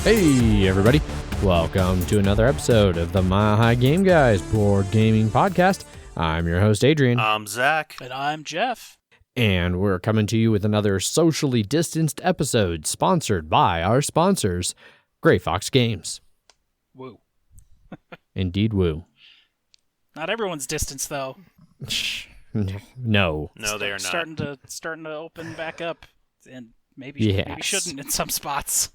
Hey everybody, welcome to another episode of the Mile High Game Guys board gaming podcast. I'm your host Adrian. I'm Zach. And I'm Jeff. And we're coming to you with another socially distanced episode sponsored by our sponsors, Gray Fox Games. Woo. Indeed woo. Not everyone's distance though. No. No, they are not. Starting to open back up, and maybe shouldn't in some spots.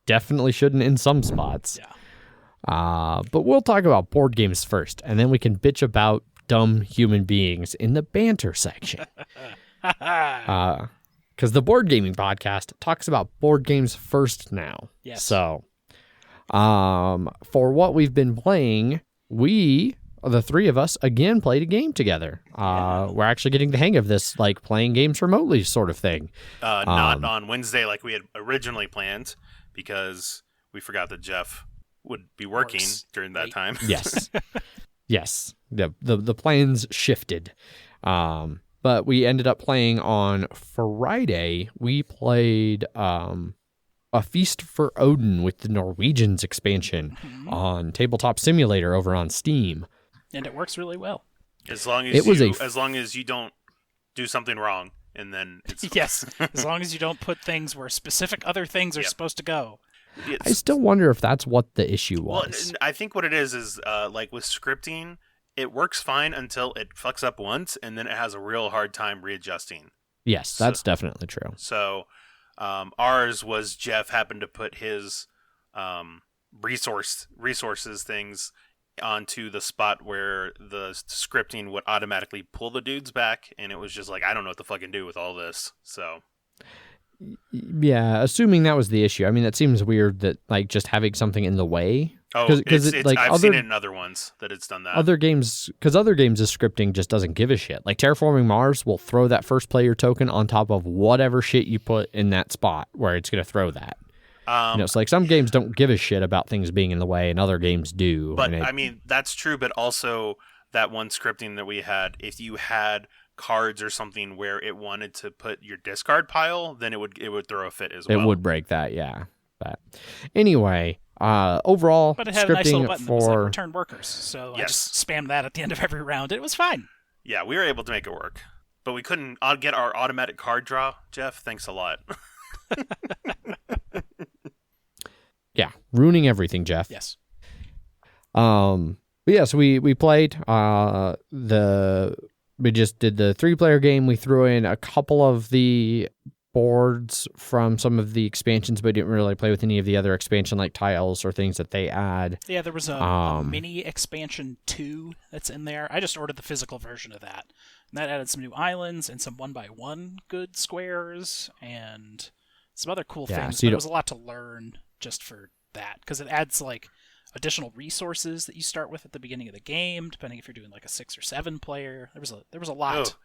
Definitely shouldn't in some spots. Yeah. But we'll talk about board games first, and then we can bitch about dumb human beings in the banter section. Because the board gaming podcast talks about board games first now. Yes. So, for what we've been playing, the three of us, again, played a game together. We're actually getting the hang of this, like, playing games remotely sort of thing. Not on Wednesday like we had originally planned, because we forgot that Jeff would be working during that time. Yes. Yes. The plans shifted. But we ended up playing on Friday. We played A Feast for Odin with the Norwegians expansion on Tabletop Simulator over on Steam. And it works really well. As long as you don't do something wrong, and then it's Yes. As long as you don't put things where specific other things are supposed to go. I still wonder if that's what the issue was. Well, I think what it is like with scripting, it works fine until it fucks up once, and then it has a real hard time readjusting. Yes, that's definitely true. So ours was Jeff happened to put his resources things onto the spot where the scripting would automatically pull the dudes back, and it was just like, I don't know what to fucking do with all this. So yeah, assuming that was the issue. I mean, that seems weird that, like, just having something in the way. Because I've seen it in other ones that it's done that. Other games, the scripting just doesn't give a shit. Like Terraforming Mars will throw that first player token on top of whatever shit you put in that spot where it's going to throw that. It's like some games don't give a shit about things being in the way, and other games do. But I mean, that's true. But also that one scripting that we had, if you had cards or something where it wanted to put your discard pile, then it would throw a fit as well. It would break that, yeah. But anyway, overall, but it had scripting a nice little button that was like return workers. So yes. I just spammed that at the end of every round. It was fine. Yeah, we were able to make it work. But we couldn't get our automatic card draw. Jeff, thanks a lot. Yeah, ruining everything, Jeff. Yes. But yeah, so we played we just did the 3-player game. We threw in a couple of the boards from some of the expansions, but didn't really play with any of the other expansion like tiles or things that they add. Yeah, there was a mini expansion 2 that's in there. I just ordered the physical version of that. And that added some new islands and some 1x1 good squares and some other cool things. But it was a lot to learn just for that, because it adds like additional resources that you start with at the beginning of the game, depending if you're doing like a 6 or 7 player. There was a lot.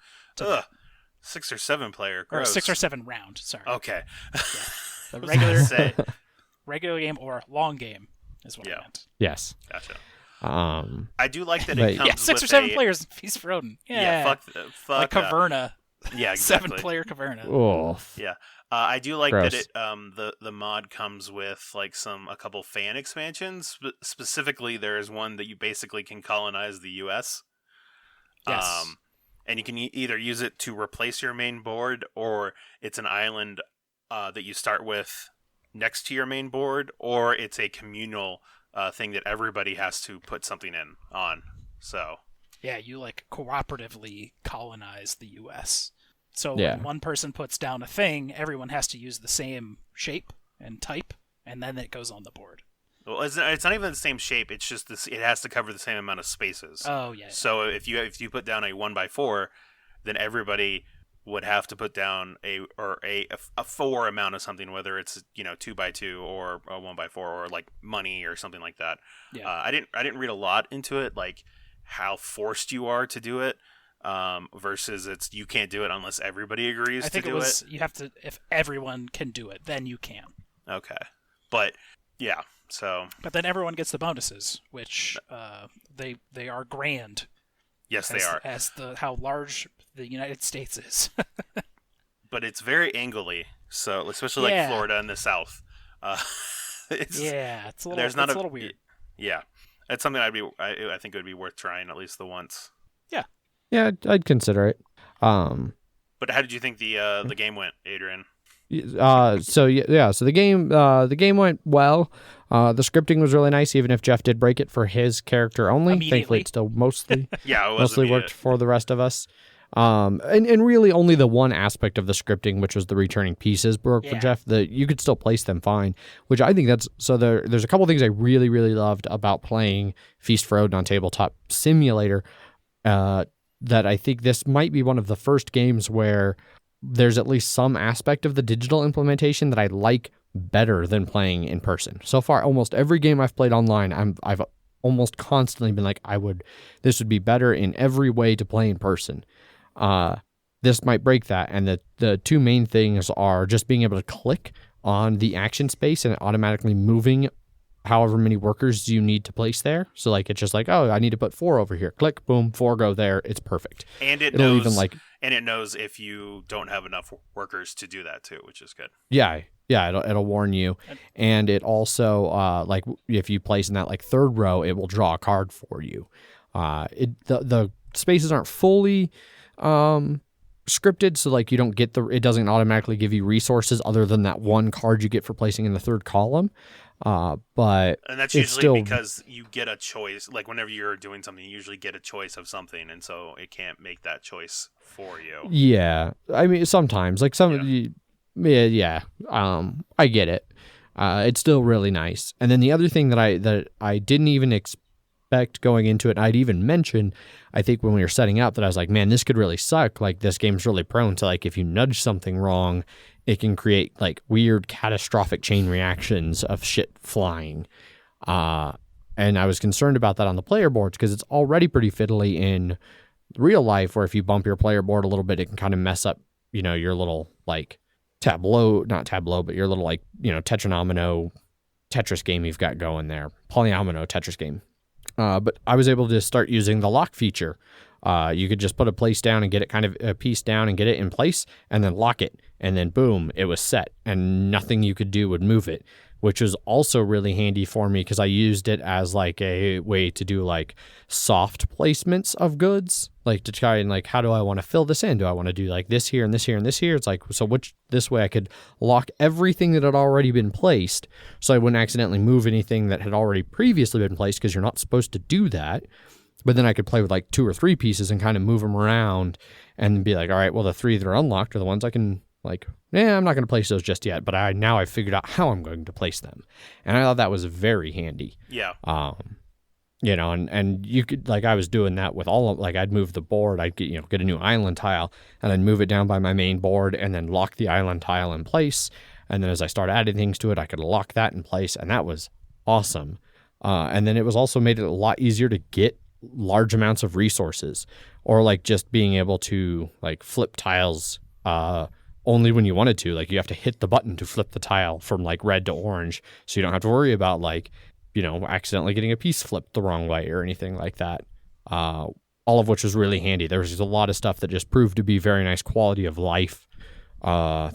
6 or 7 player, gross. Or 6 or 7 round. Sorry. Okay. Yeah. The regular game or long game is what I meant. Yes. Gotcha. I do like that it comes with 6 or 7 players. Feast for Odin. Yeah. Fuck. Like Caverna. Yeah, exactly. 7-player Caverna. Oh. Yeah. I do like Gross. that it the mod comes with like a couple fan expansions. Specifically, there is one that you basically can colonize the U.S. Yes. And you can either use it to replace your main board, or it's an island that you start with next to your main board, or it's a communal thing that everybody has to put something on. So yeah, you like cooperatively colonize the U.S. So when one person puts down a thing, everyone has to use the same shape and type, and then it goes on the board. Well, it's not even the same shape. It's just it has to cover the same amount of spaces. Oh yeah. So if you put down a 1x4, then everybody would have to put down a 4 amount of something, whether it's 2x2 or a 1x4 or like money or something like that. Yeah. I didn't read a lot into it, like how forced you are to do it. Versus you can't do it unless everybody agrees to do it. I think you have to, if everyone can do it, then you can. Okay. But yeah, so. But then everyone gets the bonuses, which they are grand. Yes, they are. As how large the United States is. But it's very angly, so especially like Florida in the south. It's a little weird. Yeah, it's something I think it would be worth trying at least the once. Yeah, I'd consider it. But how did you think the game went, Adrian? So the game went well. The scripting was really nice, even if Jeff did break it for his character only. Thankfully, it still mostly mostly worked for the rest of us. And really only the one aspect of the scripting, which was the returning pieces, broke for Jeff. You could still place them fine, which I think that's so. There's a couple things I really loved about playing Feast for Odin on Tabletop Simulator. That I think this might be one of the first games where there's at least some aspect of the digital implementation that I like better than playing in person. So far, almost every game I've played online, I've almost constantly been like, this would be better in every way to play in person. This might break that, and the two main things are just being able to click on the action space and automatically moving however many workers you need to place there. So like it's just like, oh, I need to put 4 over here. Click, boom, 4 go there. It's perfect. And it knows if you don't have enough workers to do that too, which is good. Yeah, it'll warn you. And it also like if you place in that like third row, it will draw a card for you. The spaces aren't fully scripted, so like you don't get it doesn't automatically give you resources other than that one card you get for placing in the third column. But and that's usually because you get a choice. Like whenever you're doing something, you usually get a choice of something, and so it can't make that choice for you. Yeah, I mean sometimes like some, I get it. It's still really nice. And then the other thing that I didn't even expect going into it, I'd even mentioned, I think when we were setting up, that I was like, man, this could really suck. Like this game's really prone to like if you nudge something wrong, it can create like weird catastrophic chain reactions of shit flying. And I was concerned about that on the player boards because it's already pretty fiddly in real life, where if you bump your player board a little bit, it can kind of mess up, your little like not tableau, but your little like, tetranomino Tetris game you've got going there, polyomino Tetris game. But I was able to start using the lock feature. You could just put a place down and get it kind of a piece down and get it in place and then lock it. And then boom, it was set and nothing you could do would move it, which was also really handy for me because I used it as like a way to do like soft placements of goods, like to try and like, how do I want to fill this in? Do I want to do like this here and this here and this here? It's like, so this way I could lock everything that had already been placed so I wouldn't accidentally move anything that had already previously been placed, because you're not supposed to do that. But then I could play with like 2 or 3 pieces and kind of move them around and be like, all right, well, the 3 that are unlocked are the ones I can like, I'm not going to place those just yet, but I've figured out how I'm going to place them. And I thought that was very handy. Yeah. And you could, like, I was doing that with I'd move the board, I'd get a new island tile and then move it down by my main board and then lock the island tile in place. And then as I start adding things to it, I could lock that in place. And that was awesome. And then it was also made it a lot easier to get large amounts of resources, or like just being able to like flip tiles only when you wanted to. Like you have to hit the button to flip the tile from like red to orange, so you don't have to worry about like accidentally getting a piece flipped the wrong way or anything like that. All of which was really handy. There was just a lot of stuff that just proved to be very nice quality of life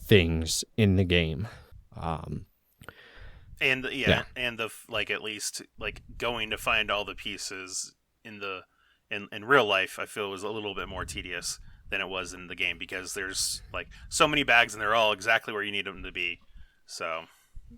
things in the game. And the like, at least like going to find all the pieces in real life, I feel was a little bit more tedious than it was in the game, because there's like so many bags and they're all exactly where you need them to be. So.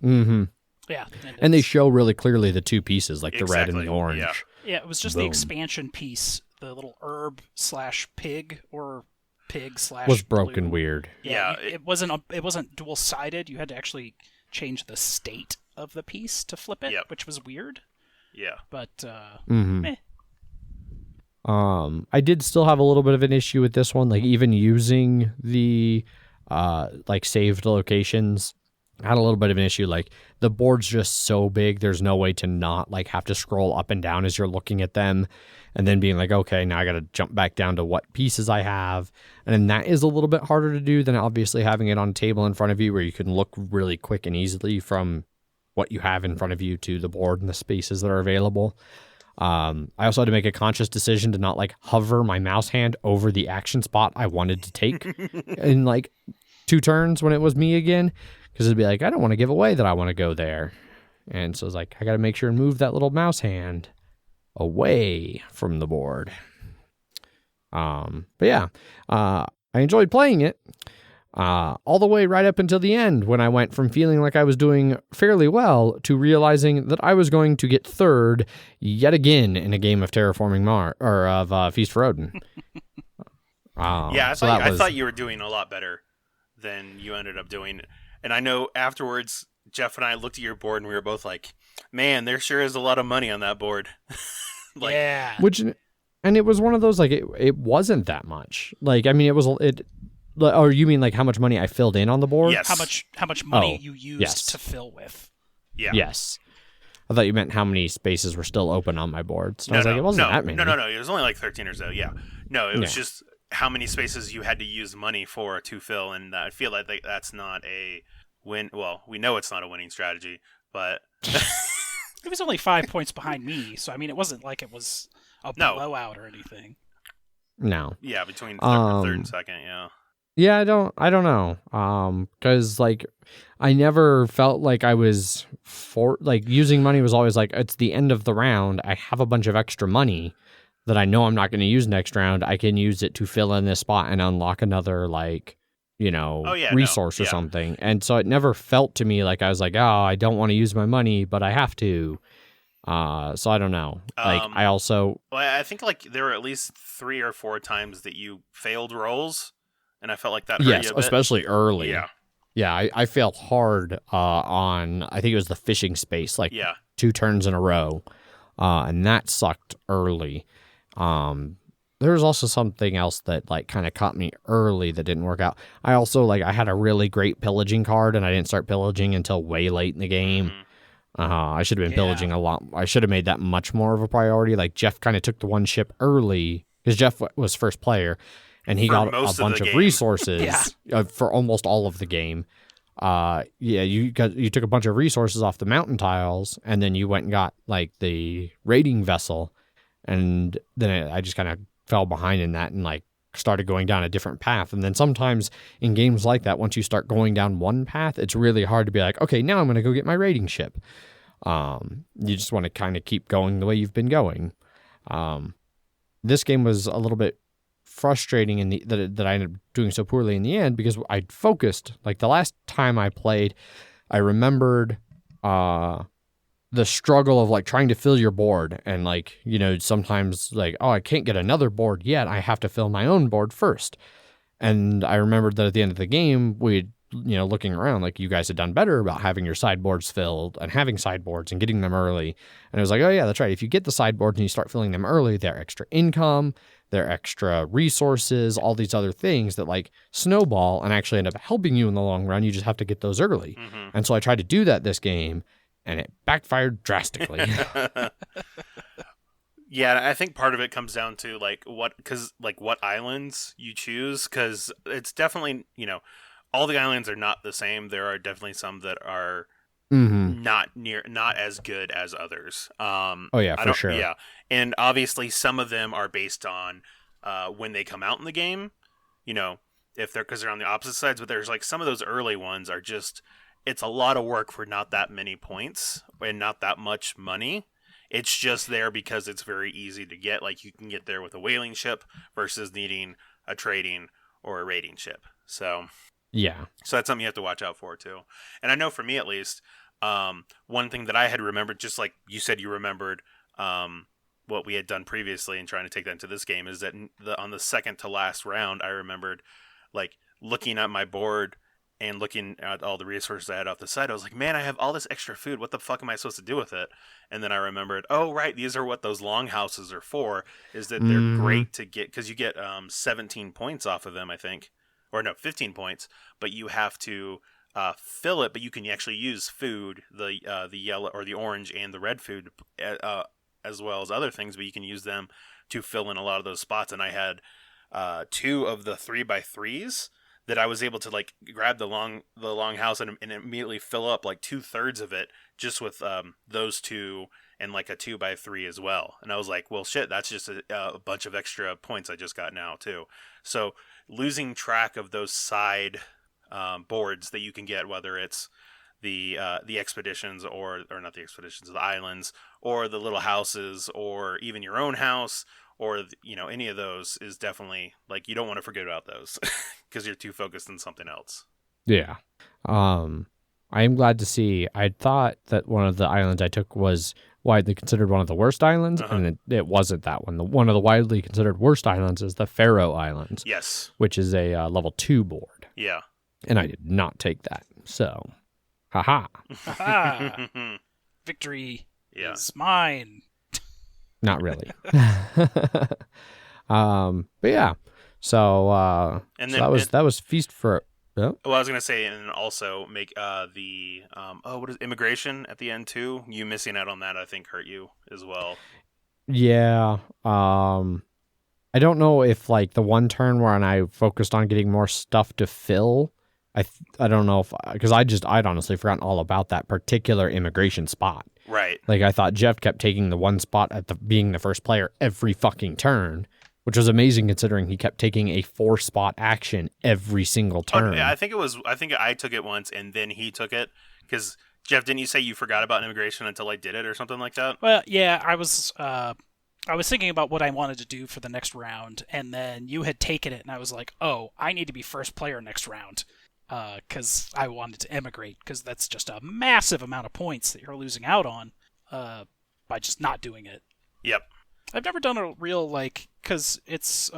Mm-hmm. Yeah. And they show really clearly the 2 pieces, like the red and the orange. Yeah, it was just the expansion piece, the little herb/pig or pig/ was broken blue. Weird. Yeah, it wasn't dual-sided. You had to actually change the state of the piece to flip it, which was weird. Yeah. But meh. I did still have a little bit of an issue with this one, like even using the like saved locations. I had a little bit of an issue, like the board's just so big, there's no way to not like have to scroll up and down as you're looking at them, and then being like, okay, now I gotta jump back down to what pieces I have. And then that is a little bit harder to do than obviously having it on a table in front of you, where you can look really quick and easily from what you have in front of you to the board and the spaces that are available. I also had to make a conscious decision to not like hover my mouse hand over the action spot I wanted to take. And like 2 turns when it was me again, because it'd be like, I don't want to give away that I want to go there. And so it's like, I got to make sure and move that little mouse hand away from the board. But yeah, I enjoyed playing it all the way right up until the end, when I went from feeling like I was doing fairly well to realizing that I was going to get third yet again in a game of Terraforming Mars, or of Feast for Odin. I thought you were doing a lot better than you ended up doing. And I know afterwards, Jeff and I looked at your board and we were both like, man, there sure is a lot of money on that board. Yeah. And it was one of those, like, it wasn't that much. Like, I mean, or you mean like how much money I filled in on the board? Yes. How much money you used to fill with. Yeah. Yes. I thought you meant how many spaces were still open on my board. So I was like, it wasn't that many. No. It was only like 13 or so, yeah. No, it was just how many spaces you had to use money for to fill, and I feel like that's not a win. Well, we know it's not a winning strategy, but... It was only 5 points behind me, so I mean, it wasn't like it was a blowout or anything. No. Yeah, between third and second, yeah. Yeah, I don't know. Because like, I never felt like I was using money was always like, it's the end of the round. I have a bunch of extra money that I know I'm not going to use next round. I can use it to fill in this spot and unlock another, like, resource or something. And so it never felt to me like I was like, oh, I don't want to use my money, but I have to. So I don't know. Like, I also... Well, I think like there were at least 3 or 4 times that you failed rolls. And I felt like that hurt you a bit. Especially early. Yeah. Yeah, I failed hard on, I think it was the fishing space, like 2 turns in a row. And that sucked early. There was also something else that like kind of caught me early that didn't work out. I also, I had a really great pillaging card, and I didn't start pillaging until way late in the game. I should have been pillaging a lot. I should have made that much more of a priority. Like, Jeff kind of took the one ship early, because Jeff was first player. And he got a bunch of resources for almost all of the game. You took a bunch of resources off the mountain tiles, and then you went and got like the raiding vessel, and then I just kind of fell behind in that and like started going down a different path. And then sometimes in games like that, once you start going down one path, it's really hard to be like, okay, now I'm going to go get my raiding ship. You just want to kind of keep going the way you've been going. This game was a little bit frustrating that I ended up doing so poorly in the end, because I focused. Like, the last time I played, I remembered the struggle of like trying to fill your board, and like, sometimes like, oh, I can't get another board yet, I have to fill my own board first. And I remembered that at the end of the game, we'd looking around, like, you guys had done better about having your sideboards filled and having sideboards and getting them early. And it was like, oh yeah, that's right, if you get the sideboards and you start filling them early, they're extra income, they're extra resources, all these other things that like snowball and actually end up helping you in the long run. You just have to get those early. And so I tried to do that this game, and it backfired drastically. Yeah, I think part of it comes down to what islands you choose, because it's definitely, all the islands are not the same. There are definitely some that are not as good as others. For sure. Yeah, and obviously some of them are based on when they come out in the game. If because they're on the opposite sides. But there's like some of those early ones are just, it's a lot of work for not that many points and not that much money. It's just there because it's very easy to get. Like, you can get there with a whaling ship versus needing a trading or a raiding ship. So that's something you have to watch out for too. And I know for me at least, one thing that I had remembered, just like you said, you remembered what we had done previously and trying to take that into this game, is that on the second to last round, I remembered like looking at my board and looking at all the resources I had off the side. I was like, man, I have all this extra food. What the fuck am I supposed to do with it? And then I remembered, oh, right, these are what those longhouses are for, is that they're great to get, because you get 17 points off of them, I think. Or no, 15 points, but you have to fill it, but you can actually use food, the yellow or the orange and the red food, as well as other things, but you can use them to fill in a lot of those spots. And I had 2 of the 3x3s that I was able to like grab the long house and immediately fill up like 2/3 of it just with those 2 and like a 2x3 as well. And I was like, well, shit, that's just a bunch of extra points I just got now too. So losing track of those side boards that you can get, whether it's the expeditions or not the expeditions, the islands, or the little houses, or even your own house, or any of those is definitely like you don't want to forget about those because you're too focused on something else. Yeah. I am glad to see. I thought that one of the islands I took was widely considered one of the worst islands, and it wasn't that one. One of the widely considered worst islands is the Faroe Islands. Yes. Which is a level 2 board. Yeah. And I did not take that. So, haha. Victory is mine. Not really. But yeah. So, that was Feast for... Oh. Well, I was going to say, and also make the what is immigration at the end too? You missing out on that, I think, hurt you as well. Yeah. I don't know if like the one turn where I focused on getting more stuff to fill. I don't know if because I'd honestly forgotten all about that particular immigration spot. Right. Like I thought Jeff kept taking the one spot at being the first player every fucking turn, which was amazing considering he kept taking a 4-spot action every single turn. I think I took it once and then he took it because Jeff, didn't you say you forgot about immigration until I did it or something like that? Well, yeah, I was thinking about what I wanted to do for the next round, and then you had taken it, and I was like, oh, I need to be first player next round because I wanted to emigrate because that's just a massive amount of points that you're losing out on by just not doing it. Yep. I've never done a real, because it's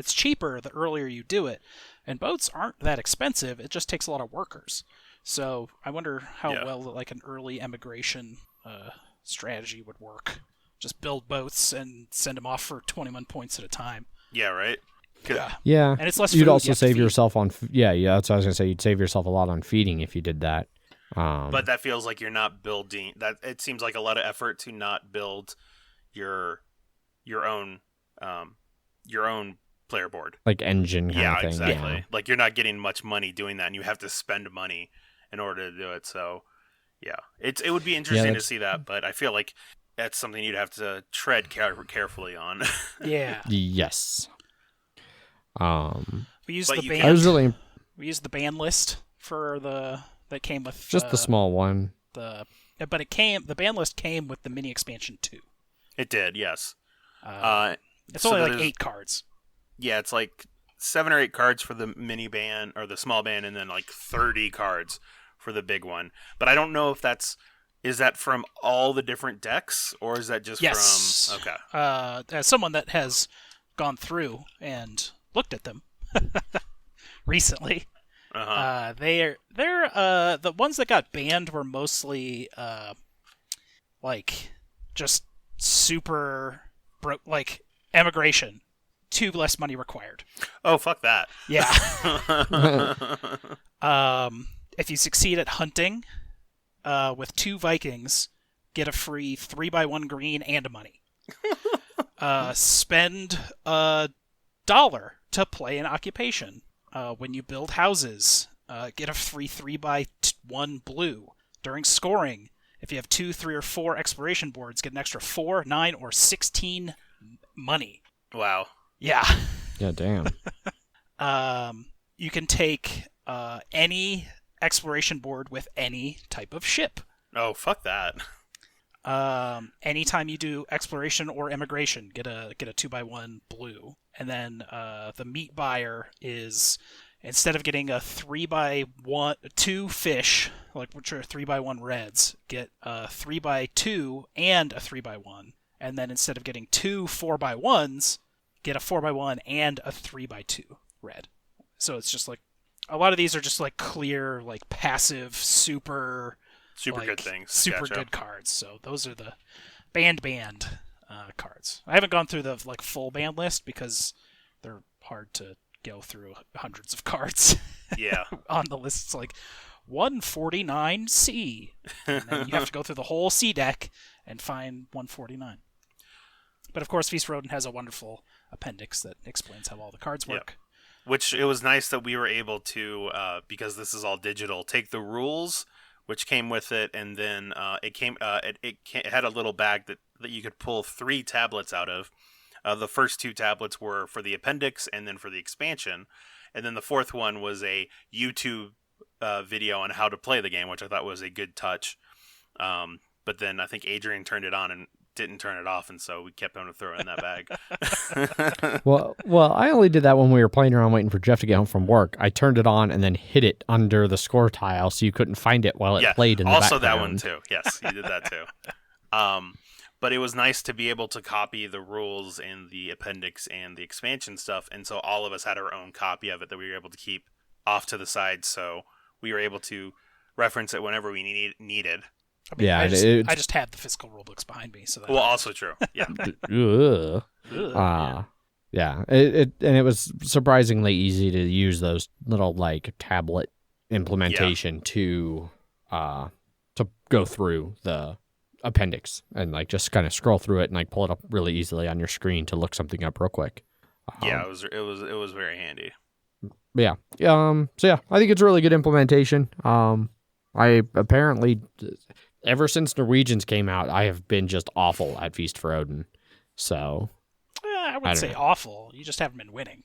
cheaper the earlier you do it, and boats aren't that expensive, it just takes a lot of workers. So I wonder how well, an early emigration strategy would work. Just build boats and send them off for 21 points at a time. Yeah, right? Yeah. And it's less You'd food also you save have to yourself on... Yeah, that's what I was going to say. You'd save yourself a lot on feeding if you did that. But that feels like you're not building... It seems like a lot of effort to not build your own player board, like engine kind of thing. Exactly. Yeah. Like you're not getting much money doing that, and you have to spend money in order to do it. So yeah, it would be interesting to see that, but I feel like that's something you'd have to tread carefully on. Yeah. Yes. We used the band. We used the band list for that came with just the small one. But the band list came with the mini expansion too. It did, yes. It's only 8 cards. Yeah, it's 7 or 8 cards for the mini band or the small band, and then 30 cards for the big one. But I don't know if is that from all the different decks, or is that just from... Okay. As someone that has gone through and looked at them recently, they're the ones that got banned were mostly just super broke, emigration. 2 less money required. Oh, fuck that. Yeah. If you succeed at hunting with 2 Vikings, get a free 3x1 green and money. Spend $1 to play an occupation. When you build houses, get a free 3x1 blue. During scoring, if you have 2, 3, or 4 exploration boards, get an extra 4, 9, or 16 money. Wow. Yeah. Yeah, damn. You can take any exploration board with any type of ship. Oh, fuck that. Anytime you do exploration or immigration, get a 2x1 blue. And then the meat buyer is, instead of getting a 3x1 2 fish, which are 3x1 reds, get a 3x2 and a 3x1. And then instead of getting 2 4x1s, get a 4x1 and a 3x2 red. So it's just a lot of these are just clear, passive, super good things. Super good cards. So those are the band cards. I haven't gone through the full band list because they're hard to go through hundreds of cards. Yeah. On the list, it's 149C. And then you have to go through the whole C deck and find 149. But of course, Feast for Odin has a wonderful appendix that explains how all the cards work. Yep. Which it was nice that we were able to, because this is all digital, take the rules, which came with it, and then it had a little bag that you could pull 3 tablets out of. The first 2 tablets were for the appendix and then for the expansion. And then the fourth one was a YouTube video on how to play the game, which I thought was a good touch. But then I think Adrian turned it on and didn't turn it off, and so we kept on throwing in that bag. Well, I only did that when we were playing around waiting for Jeff to get home from work. I turned it on and then hid it under the score tile so you couldn't find it while it played in the background. Also that one too. Yes, you did that too. But it was nice to be able to copy the rules and the appendix and the expansion stuff, and so all of us had our own copy of it that we were able to keep off to the side, so we were able to reference it whenever we needed. I mean, yeah, I just had the physical rulebooks behind me, so that also true. Yeah. Yeah. It was surprisingly easy to use those little like tablet implementation to go through the appendix and like just kind of scroll through it and like pull it up really easily on your screen to look something up real quick. It was very handy. Yeah. So yeah, I think it's a really good implementation. I apparently, ever since Norwegians came out, I have been just awful at Feast for Odin. So I wouldn't say awful. You just haven't been winning.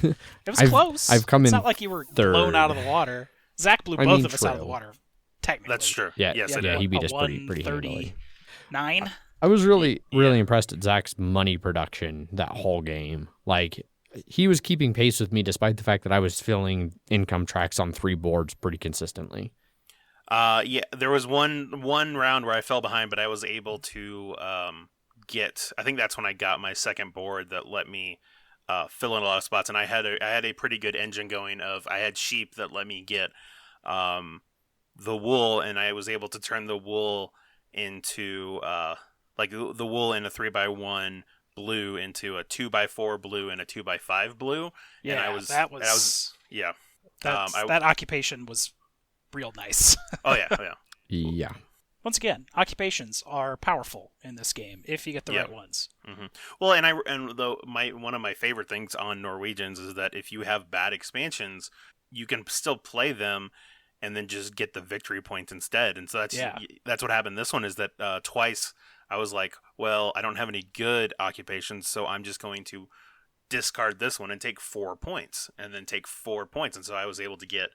It was close. It's not like you were blown out of the water. Zach blew both of us out of the water. Technically, that's true. Yeah, yes, he beat us pretty handily. 9. I was really impressed at Zach's money production that whole game. Like, he was keeping pace with me despite the fact that I was filling income tracks on 3 boards pretty consistently. There was one round where I fell behind, but I was able to get. I think that's when I got my second board that let me fill in a lot of spots, and I had a pretty good engine going. I had sheep that let me get the wool, and I was able to turn the wool into the wool in a 3x1 blue into a 2x4 blue and a 2x5 blue. Yeah, and that occupation was real nice. Oh yeah. Yeah. Once again, occupations are powerful in this game if you get the right ones. Mm-hmm. Well, one of my favorite things on Norwegians is that if you have bad expansions, you can still play them and then just get the victory points instead. And so that's what happened. This one is that twice I was like, well, I don't have any good occupations, so I'm just going to discard this one and take 4 points, and then take 4 points. And so I was able to get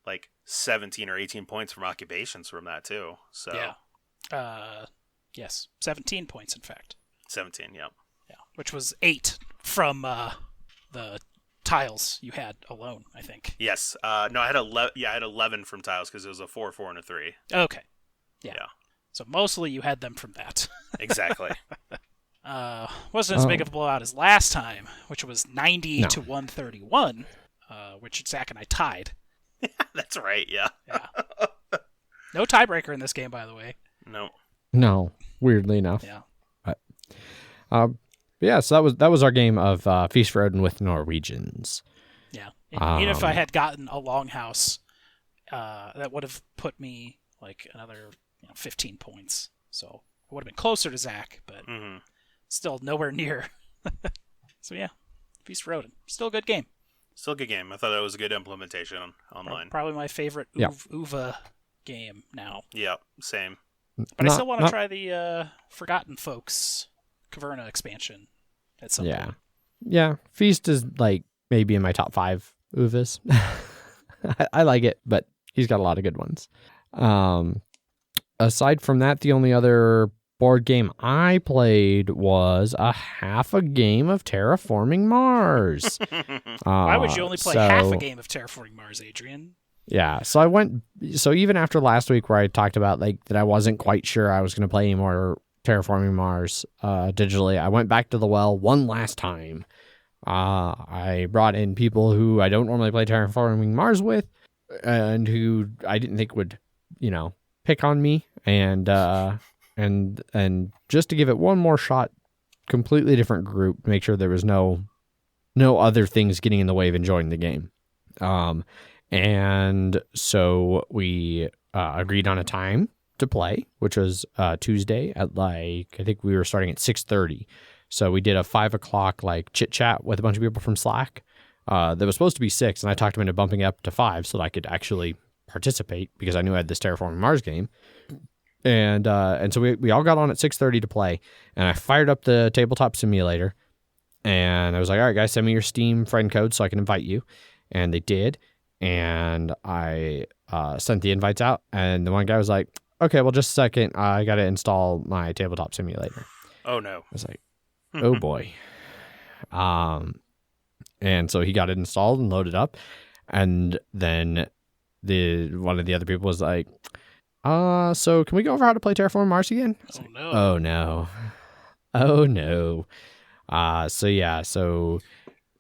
like 17 or 18 points from occupations from that too. So yes, 17 points in fact. 17, yeah, which was 8 from the tiles you had alone, I think. Yes, no, I had 11. Yeah, I had 11 from tiles because it was a 4, 4, and a 3. Okay, yeah. So mostly you had them from that. Exactly. Wasn't as big of a blowout as last time, which was 90 to 131, which Zach and I tied. That's right, yeah. No tiebreaker in this game, by the way. No, weirdly enough. Yeah. But, so that was our game of Feast for Odin with Norwegians. Yeah. Even if I had gotten a longhouse, that would have put me like another 15 points. So I would have been closer to Zach, but still nowhere near. So yeah, Feast for Odin. Still a good game. Still a good game. I thought that was a good implementation online. Probably my favorite UVA game now. Yeah, same. But I still want to try the Forgotten Folks Caverna expansion at some point. Yeah, Feast is like maybe in my top 5 UVAs. I like it, but he's got a lot of good ones. Aside from that, the only other board game I played was a half a game of Terraforming Mars. Why would you only play half a game of Terraforming Mars, Adrian? Yeah, so even after last week where I talked about like that I wasn't quite sure I was going to play any more Terraforming Mars digitally, I went back to the well one last time. I brought in people who I don't normally play Terraforming Mars with and who I didn't think would, pick on me, and just to give it one more shot, completely different group, make sure there was no other things getting in the way of enjoying the game. And so we agreed on a time to play, which was Tuesday at I think we were starting at 6:30. So we did a 5 o'clock chit chat with a bunch of people from Slack. That was supposed to be 6, and I talked them into bumping it up to 5 so that I could actually participate because I knew I had this Terraforming Mars game. And so we all got on at 6:30 to play, and I fired up the tabletop simulator, And I was like, all right, guys, send me your Steam friend code so I can invite you. And they did. And I sent the invites out. And the one guy was like, okay, well, just a second. I got to install my tabletop simulator. Oh, no. I was like, oh, boy. And so he got it installed and loaded up. And then one of the other people was like, so can we go over how to play Terraforming Mars again? Oh, like, no. Oh, no. Oh, no. So yeah, so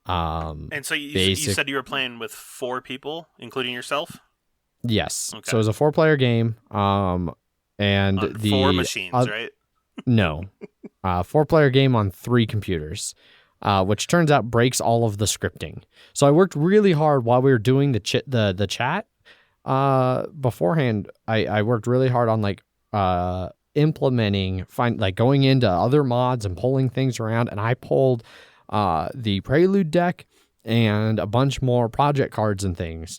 and so you said you were playing with 4 people, including yourself? Yes. Okay. So it was a 4-player game. And on 4 machines, right? No. 4-player game on 3 computers. Which turns out breaks all of the scripting. So I worked really hard while we were doing the chat. Beforehand, I worked really hard on implementing, going into other mods and pulling things around. And I pulled the Prelude deck and a bunch more project cards and things.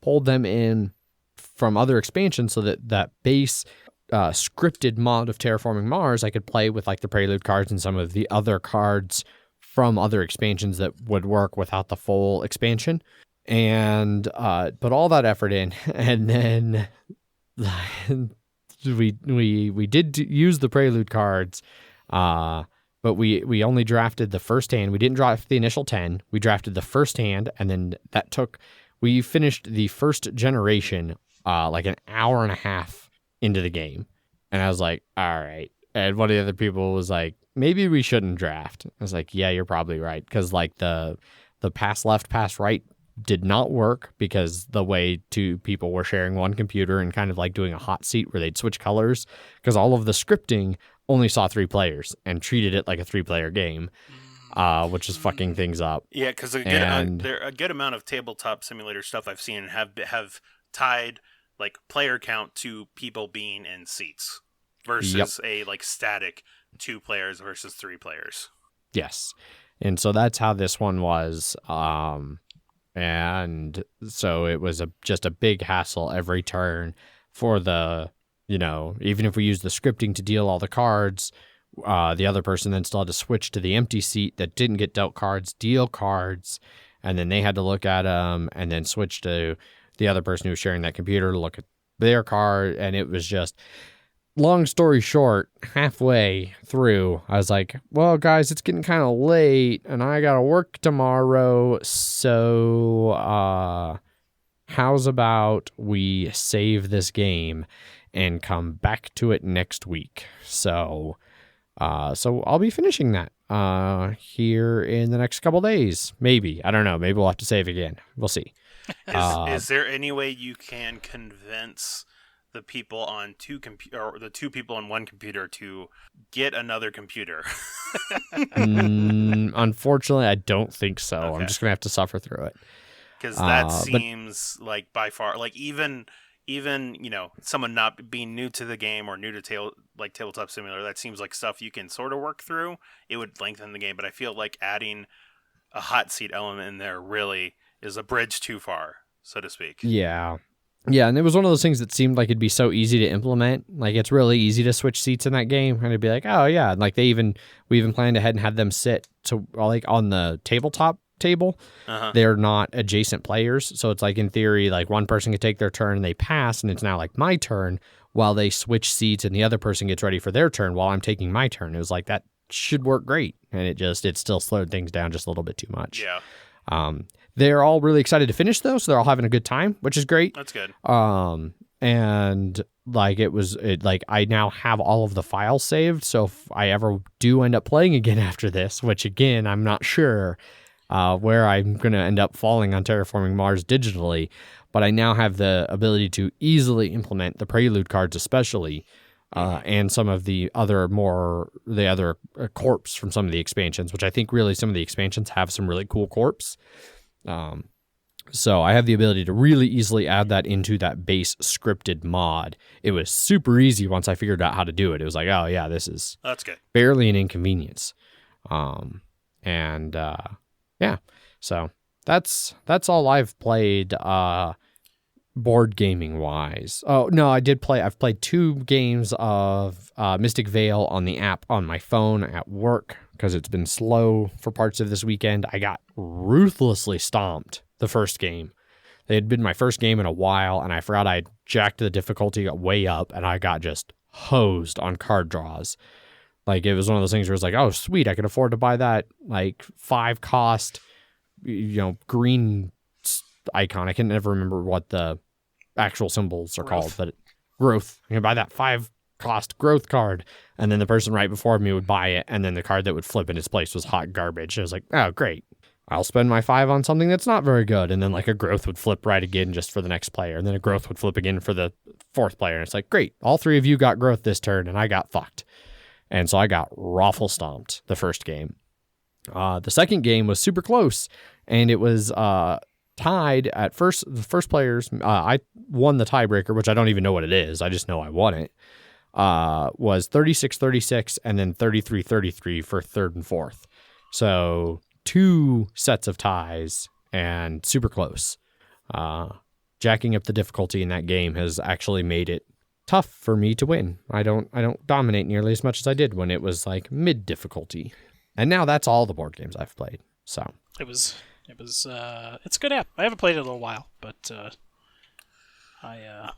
Pulled them in from other expansions so that base scripted mod of Terraforming Mars I could play with the Prelude cards and some of the other cards from other expansions that would work without the full expansion. And put all that effort in, and then we did use the Prelude cards, but we only drafted the first hand. We didn't draft the initial 10. We drafted the first hand, and then we finished the first generation an hour and a half into the game. And I was like, all right. And one of the other people was like, maybe we shouldn't draft. I was like, yeah, you're probably right. Because the pass left, pass right did not work because the way 2 people were sharing one computer and kind of doing a hot seat where they'd switch colors, because all of the scripting only saw 3 players and treated it like a 3-player game, which is fucking things up. Yeah, because a good amount of tabletop simulator stuff I've seen have tied player count to people being in seats versus a static 2 players versus 3 players. Yes. And so that's how this one was. And so it was just a big hassle every turn for even if we used the scripting to deal all the cards, the other person then still had to switch to the empty seat that didn't get dealt cards, deal cards, and then they had to look at them and then switch to the other person who was sharing that computer to look at their card. And it was just, long story short, halfway through, I was like, well, guys, it's getting kind of late and I got to work tomorrow. So how's about we save this game and come back to it next week? So I'll be finishing that here in the next couple days. Maybe. I don't know. Maybe we'll have to save again. We'll see. Is there any way you can convince the people on the 2 people on one computer to get another computer? Unfortunately, I don't think so. Okay. I'm just gonna have to suffer through it. Because that seems by far even someone not being new to the game or new to tabletop simulator, that seems like stuff you can sort of work through. It would lengthen the game, but I feel like adding a hot seat element in there really is a bridge too far, so to speak. Yeah, and it was one of those things that seemed like it'd be so easy to implement. It's really easy to switch seats in that game, and it'd be like, oh yeah, and we even planned ahead and had them sit to on the tabletop table. Uh-huh. They're not adjacent players, so it's in theory, one person could take their turn and they pass, and it's now my turn while they switch seats, and the other person gets ready for their turn while I'm taking my turn. It was that should work great, and it still slowed things down just a little bit too much. Yeah. They're all really excited to finish though, so they're all having a good time, which is great. That's good. And I now have all of the files saved, so if I ever do end up playing again after this, which again I'm not sure where I'm going to end up falling on Terraforming Mars digitally, but I now have the ability to easily implement the Prelude cards, especially, and some of the other corps from some of the expansions, which I think really some of the expansions have some really cool corps. So I have the ability to really easily add that into that base scripted mod. It was super easy once I figured out how to do it. It was oh yeah, that's good. Barely an inconvenience. Yeah, so that's all I've played board gaming wise. Oh no, I've played 2 games of Mystic Vale on the app on my phone at work because it's been slow for parts of this weekend. I got ruthlessly stomped the first game. It had been my first game in a while, and I forgot I jacked the difficulty way up, and I got just hosed on card draws. Like, it was one of those things where it's like, oh, sweet, I can afford to buy that, like, 5 cost, green icon. I can never remember what the actual symbols are called, but growth. You can buy that 5 cost growth card, and then the person right before me would buy it, and then the card that would flip in its place was hot garbage. I was like, oh, great. I'll spend my 5 on something that's not very good. And then like a growth would flip right again just for the next player. And then a growth would flip again for the 4th player. And it's like, great. All 3 of you got growth this turn and I got fucked. And so I got raffle stomped the first game. The second game was super close, and it was tied at first. The first players, I won the tiebreaker, which I don't even know what it is. I just know I won it. Was 36-36 and then 33-33 for 3rd and 4th. So 2 sets of ties and super close. Jacking up the difficulty in that game has actually made it tough for me to win. I don't dominate nearly as much as I did when it was like mid difficulty. And now that's all the board games I've played. So it's a good app. I haven't played it in a little while, but I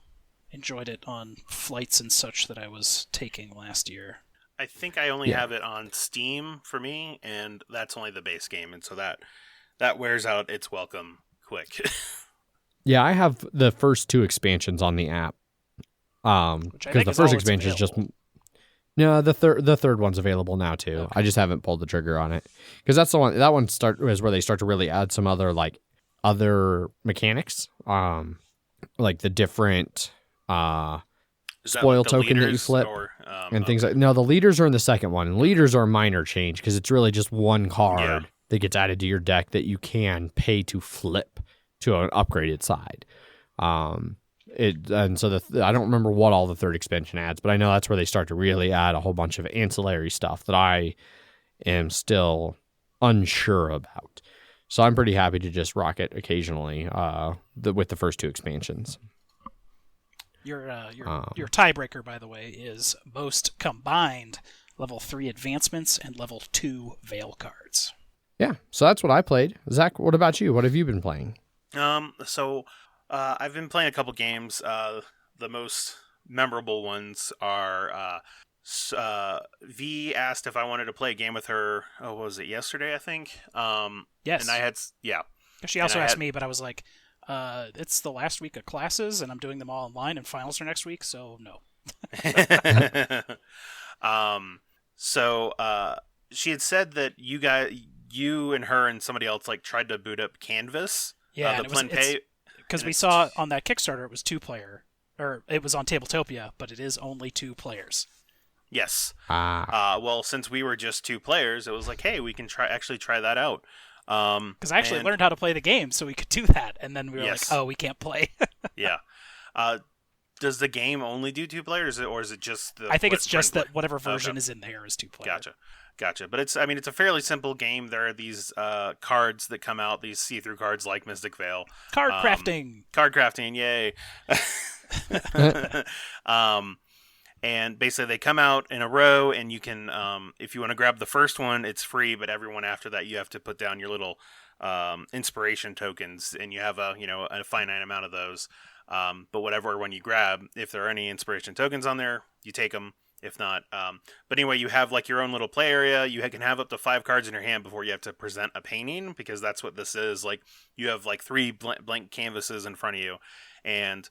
enjoyed it on flights and such that I was taking last year. I think I only have it on Steam for me, and that's only the base game, and so that wears out its welcome quick. Yeah, I have the first 2 expansions on the app. Because the first expansion is just no, the third one's available now too. Okay. I just haven't pulled the trigger on it because that's the one. That one is where they start to really add some other mechanics, like the different spoil token that you flip and things like. No, the leaders are in the second one. Leaders are a minor change because it's really just one card that gets added to your deck that you can pay to flip to an upgraded side. I don't remember what all the third expansion adds, but I know that's where they start to really add a whole bunch of ancillary stuff that I am still unsure about. So I'm pretty happy to just rock it occasionally with the first 2 expansions. Your tiebreaker, by the way, is most combined level 3 advancements and level 2 Vale cards. Yeah, so that's what I played. Zach, what about you? What have you been playing? I've been playing a couple games. The most memorable ones are V asked if I wanted to play a game with her. Oh, what was it, yesterday, I think? Yes. And I had, yeah. She also asked me, but I was like, it's the last week of classes, and I'm doing them all online, and finals are next week, so no. She had said that you and her and somebody else tried to boot up Canvas. Yeah, because we saw on that Kickstarter it was 2-player, or it was on Tabletopia, but it is only 2 players. Yes. Well, since we were just 2 players, it was like, hey, we can try that out. Because I actually learned how to play the game, so we could do that, and then we were like, oh, we can't play. Yeah. Does the game only do 2 players, or is it just the? I think it's just that whatever version is in there is 2-player. Gotcha. But it's a fairly simple game. There are these cards that come out, these see-through cards like Mystic Vale. Card crafting, yay! And basically they come out in a row, and you can, if you want to grab the first one, it's free. But everyone after that, you have to put down your little inspiration tokens, and you have a finite amount of those. But whatever one you grab, if there are any inspiration tokens on there, you take them. If not, but anyway, you have your own little play area. You can have up to 5 cards in your hand before you have to present a painting, because that's what this is. You have 3 blank canvases in front of you, and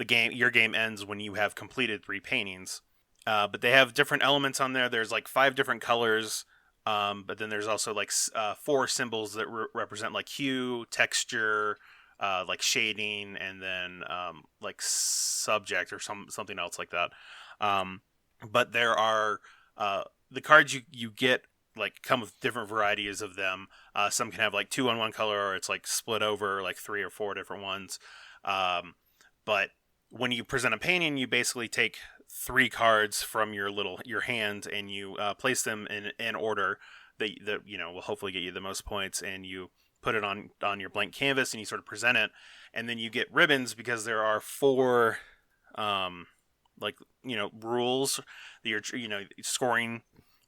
your game ends when you have completed 3 paintings. But they have different elements on there. There's 5 different colors, but then there's also 4 symbols that represent hue, texture, shading, and then subject or something else like that. But there are the cards you get come with different varieties of them. Some can have 2 on one color, or it's split over 3 or 4 different ones. But when you present a painting, you basically take 3 cards from your hand, and you place them in order that will hopefully get you the most points, and you put it on your blank canvas, and you sort of present it, and then you get ribbons, because there are 4 rules that you're scoring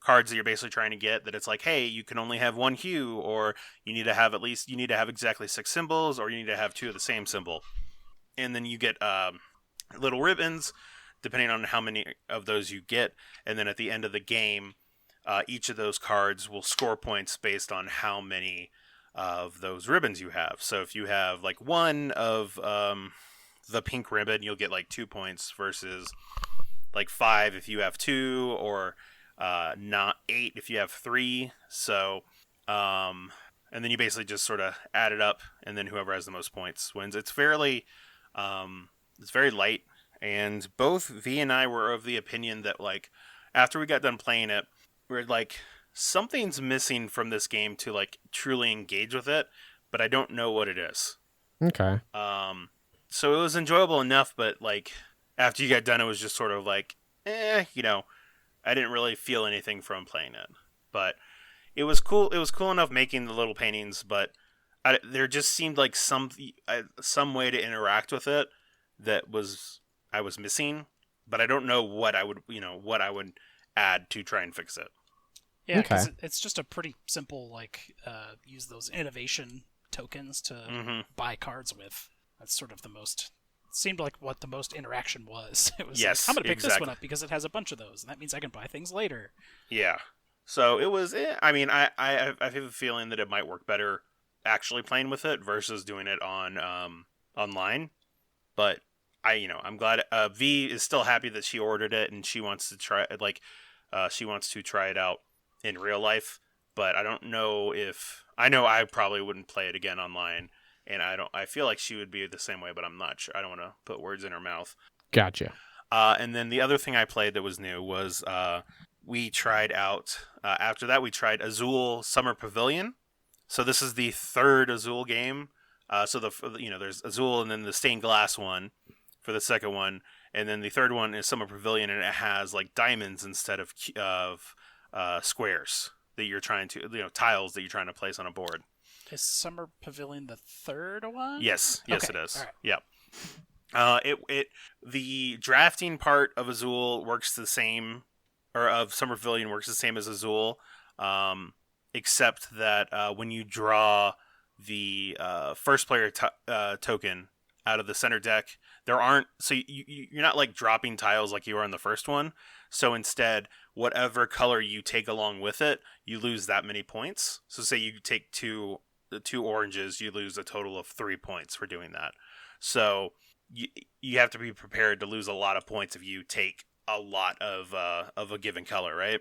cards that you're basically trying to get, that it's like, hey, you can only have one hue, or you need to have exactly 6 symbols, or you need to have 2 of the same symbol. And then you get little ribbons, depending on how many of those you get. And then at the end of the game, each of those cards will score points based on how many of those ribbons you have. So if you have like 1 of the pink ribbon, you'll get like 2 points versus like 5 if you have 2, or not 8 if you have 3. So, and then you basically just sort of add it up, and then whoever has the most points wins. It's very light, and both V and I were of the opinion that, like, after we got done playing it, we're like, something's missing from this game to like truly engage with it, but I don't know what it is. Okay. So it was enjoyable enough, but like after you got done, it was just sort of like, I didn't really feel anything from playing it. But it was cool. It was cool enough making the little paintings, but there just seemed like some way to interact with it that I was missing. But I don't know what I would add to try and fix it. Yeah, because it's just a pretty simple, like, use those innovation tokens to buy cards with. That's sort of seemed like what the most interaction was. It was yes, like, I'm going to pick exactly. this one up because it has a bunch of those, and that means I can buy things later. Yeah. So it was, I mean, I have a feeling that it might work better actually playing with it versus doing it on online. But I'm glad V is still happy that she ordered it, and she wants to try it, she wants to try it out in real life. But I don't know I know I probably wouldn't play it again online, and I feel like she would be the same way, but I'm not sure. I don't want to put words in her mouth. Gotcha. And then the other thing I played that was new was we tried out, after that we tried Azul Summer Pavilion. So this is the third Azul game. So there's Azul, and then the stained glass one for the second one, and then the third one is Summer Pavilion, and it has like diamonds instead of squares that you're trying to, tiles that you're trying to place on a board. Is Summer Pavilion the third one? Yes, okay. It is. All right. Yeah. The drafting part of Azul works the same, or of Summer Pavilion works the same as Azul, except that when you draw the first player token out of the center deck, you're not like dropping tiles like you are in the first one. So instead, whatever color you take along with it, you lose that many points. So say you take two oranges, you lose a total of 3 points for doing that. So you have to be prepared to lose a lot of points if you take a lot of a given color, right?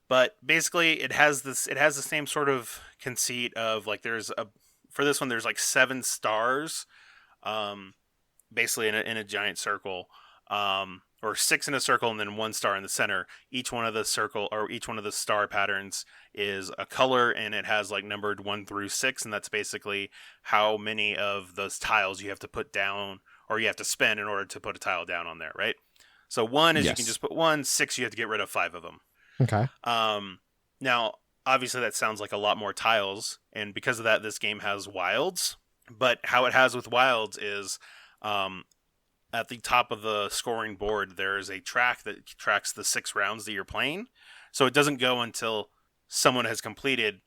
But basically, it has the same sort of conceit of like for this one there's like 7 stars, basically in a giant circle, or 6 in a circle and then 1 star in the center. Each one of the star patterns is a color, and it has like numbered 1 through 6, and that's basically how many of those tiles you have to put down or you have to spend in order to put a tile down on there, right? So 1 is You can just put 1, 6 you have to get rid of 5 of them. Okay. Now, obviously that sounds like a lot more tiles, and because of that, this game has wilds. But how it has with wilds is, at the top of the scoring board, there is a track that tracks the 6 rounds that you're playing. So it doesn't go until someone has completed,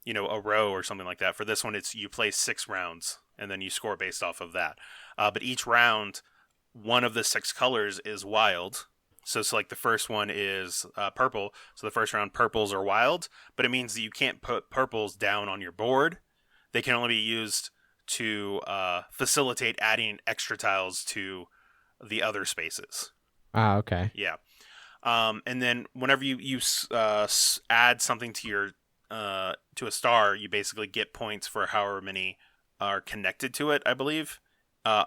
a row or something like that. For this one, you play 6 rounds, and then you score based off of that. But each round, one of the 6 colors is wild. So it's like the first one is purple. So the first round, purples are wild, but it means that you can't put purples down on your board. They can only be used to facilitate adding extra tiles to the other spaces. Ah, okay. Yeah. And then whenever you add something to your to a star, you basically get points for however many are connected to it, I believe.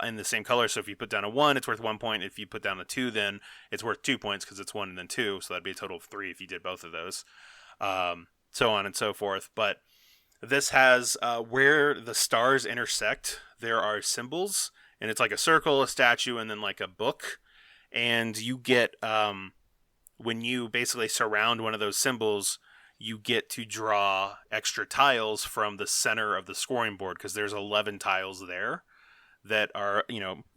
In the same color. So if you put down a 1, it's worth 1 point. If you put down a 2, then it's worth 2 points because it's 1 and then 2. So that'd be a total of 3 if you did both of those. So on and so forth. But this has where the stars intersect, there are symbols. And it's like a circle, a statue, and then like a book. And you get, when you basically surround one of those symbols, you get to draw extra tiles from the center of the scoring board because there's 11 tiles there that are,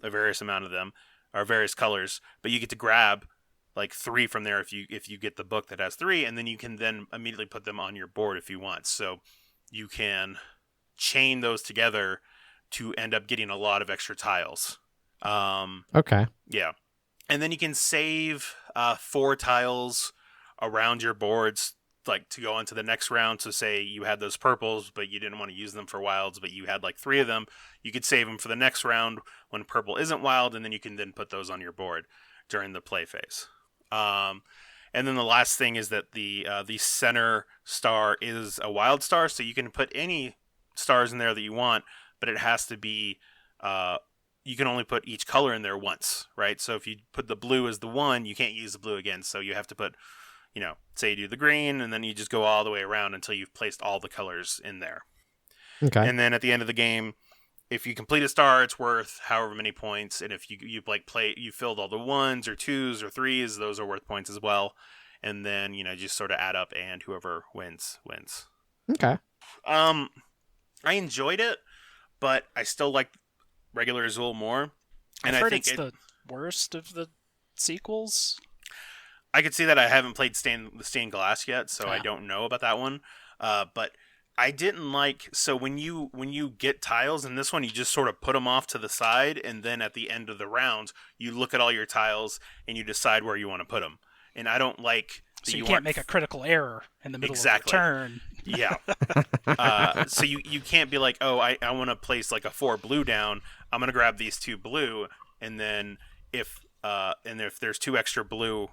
a various amount of them are various colors, but you get to grab like 3 from there if you get the book that has 3, and then you can then immediately put them on your board if you want. So you can chain those together to end up getting a lot of extra tiles. Okay. Yeah. And then you can save 4 tiles around your boards, like to go into the next round. So say you had those purples, but you didn't want to use them for wilds, but you had like 3 of them. You could save them for the next round when purple isn't wild, and then you can then put those on your board during the play phase. And then the last thing is that the center star is a wild star, so you can put any stars in there that you want, but it has to be you can only put each color in there once, right? So if you put the blue as the 1, you can't use the blue again. So you have to put, say you do the green, and then you just go all the way around until you've placed all the colors in there. Okay. And then at the end of the game, if you complete a star, it's worth however many points. And if you filled all the 1s or 2s or 3s, those are worth points as well. And then, just sort of add up, and whoever wins. Okay. I enjoyed it, but I still like regular Azul more. And I've heard I think it's the worst of the sequels. I could see that. I haven't played Stained Glass yet, so I don't know about that one. But I didn't like, so when you get tiles in this one, you just sort of put them off to the side, and then at the end of the round, you look at all your tiles and you decide where you want to put them. And I don't like... So you can't make a critical error in the middle of the turn. Yeah. So you can't be like, oh, I want to place like a 4 blue down. I'm going to grab these 2 blue, and then if there's 2 extra blue,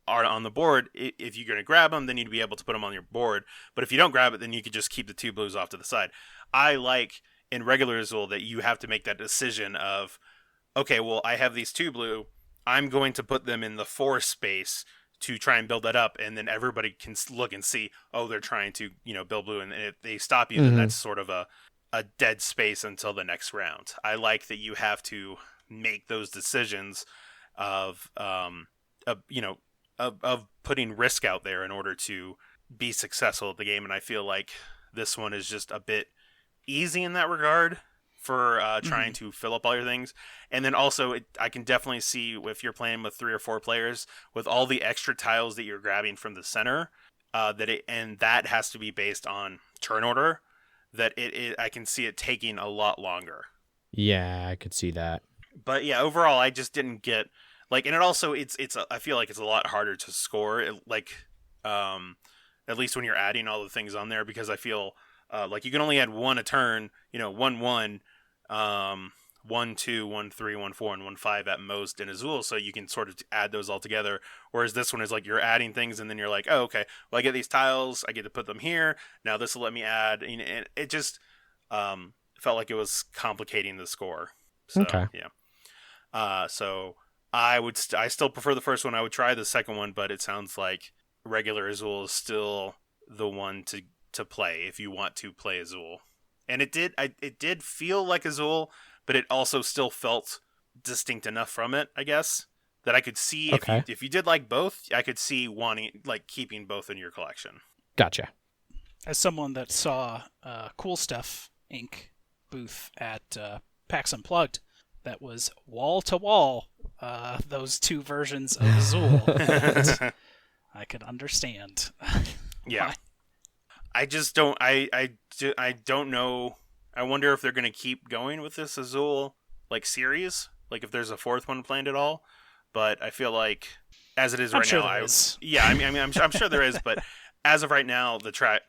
are on the board, if you're going to grab them, then you'd be able to put them on your board. But if you don't grab it, then you could just keep the 2 blues off to the side. I like in regular Azul that you have to make that decision of, okay, well, I have these 2 blue. I'm going to put them in the 4 space to try and build that up, and then everybody can look and see, oh, they're trying to, build blue, and if they stop you, then that's sort of a dead space until the next round. I like that you have to make those decisions of putting risk out there in order to be successful at the game, and I feel like this one is just a bit easy in that regard for trying to fill up all your things. And then also, I can definitely see if you're playing with 3 or 4 players, with all the extra tiles that you're grabbing from the center, that has to be based on turn order, that I can see it taking a lot longer. Yeah, I could see that. But yeah, overall, I just didn't get... and it also, I feel like it's a lot harder to score, at least when you're adding all the things on there, because I feel like you can only add 1 a turn, 1-1, 1-2, 1-3, 1-4, and 1-5 at most in Azul, so you can sort of add those all together, whereas this one is like you're adding things, and then you're like, oh, okay, well, I get these tiles, I get to put them here, now this will let me add, and it just felt like it was complicating the score. So, okay. Yeah. So I still prefer the first one. I would try the second one, but it sounds like regular Azul is still the one to play if you want to play Azul. And it did feel like Azul, but it also still felt distinct enough from it, I guess, that I could see if you did like both, I could see wanting keeping both in your collection. Gotcha. As someone that saw Cool Stuff Inc. booth at PAX Unplugged, that was wall to wall those 2 versions of Azul. I could understand. Yeah. I just don't. I don't know. I wonder if they're going to keep going with this Azul series, if there's a 4th one planned at all. But I feel like as it is right now, I'm sure there is. But as of right now,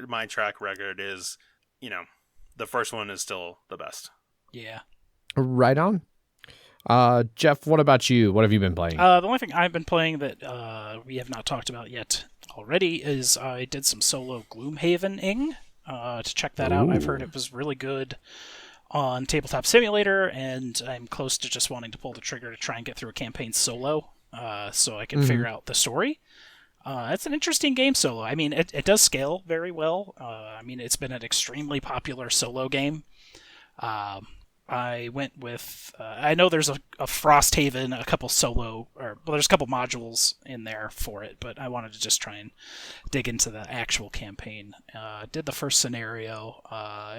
my track record is, the first one is still the best. Yeah. Right on. Jeff, what about you? What have you been playing? The only thing I've been playing that we have not talked about yet already is I did some solo Gloomhaven-ing to check that out. I've heard it was really good on Tabletop Simulator, and I'm close to just wanting to pull the trigger to try and get through a campaign solo so I can figure out the story. It's an interesting game solo. I mean, it does scale very well. It's been an extremely popular solo game. I went with... I know there's a Frosthaven, a couple there's a couple modules in there for it, but I wanted to just try and dig into the actual campaign. Did the first scenario.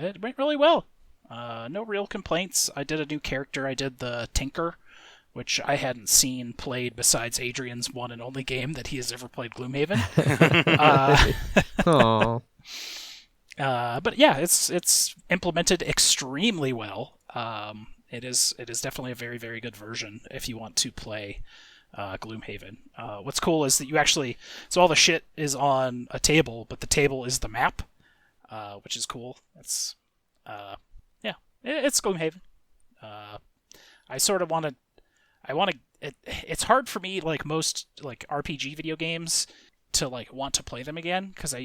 It went really well. No real complaints. I did a new character. I did the Tinker, which I hadn't seen played besides Adrian's one and only game that he has ever played, Gloomhaven. Aww. But yeah, it's implemented extremely well. It is definitely a very, very good version if you want to play Gloomhaven. What's cool is that you actually, so all the shit is on a table, but the table is the map, which is cool. It's it's Gloomhaven. I sort of want to. It's hard for me, like most like RPG video games, to like want to play them again because I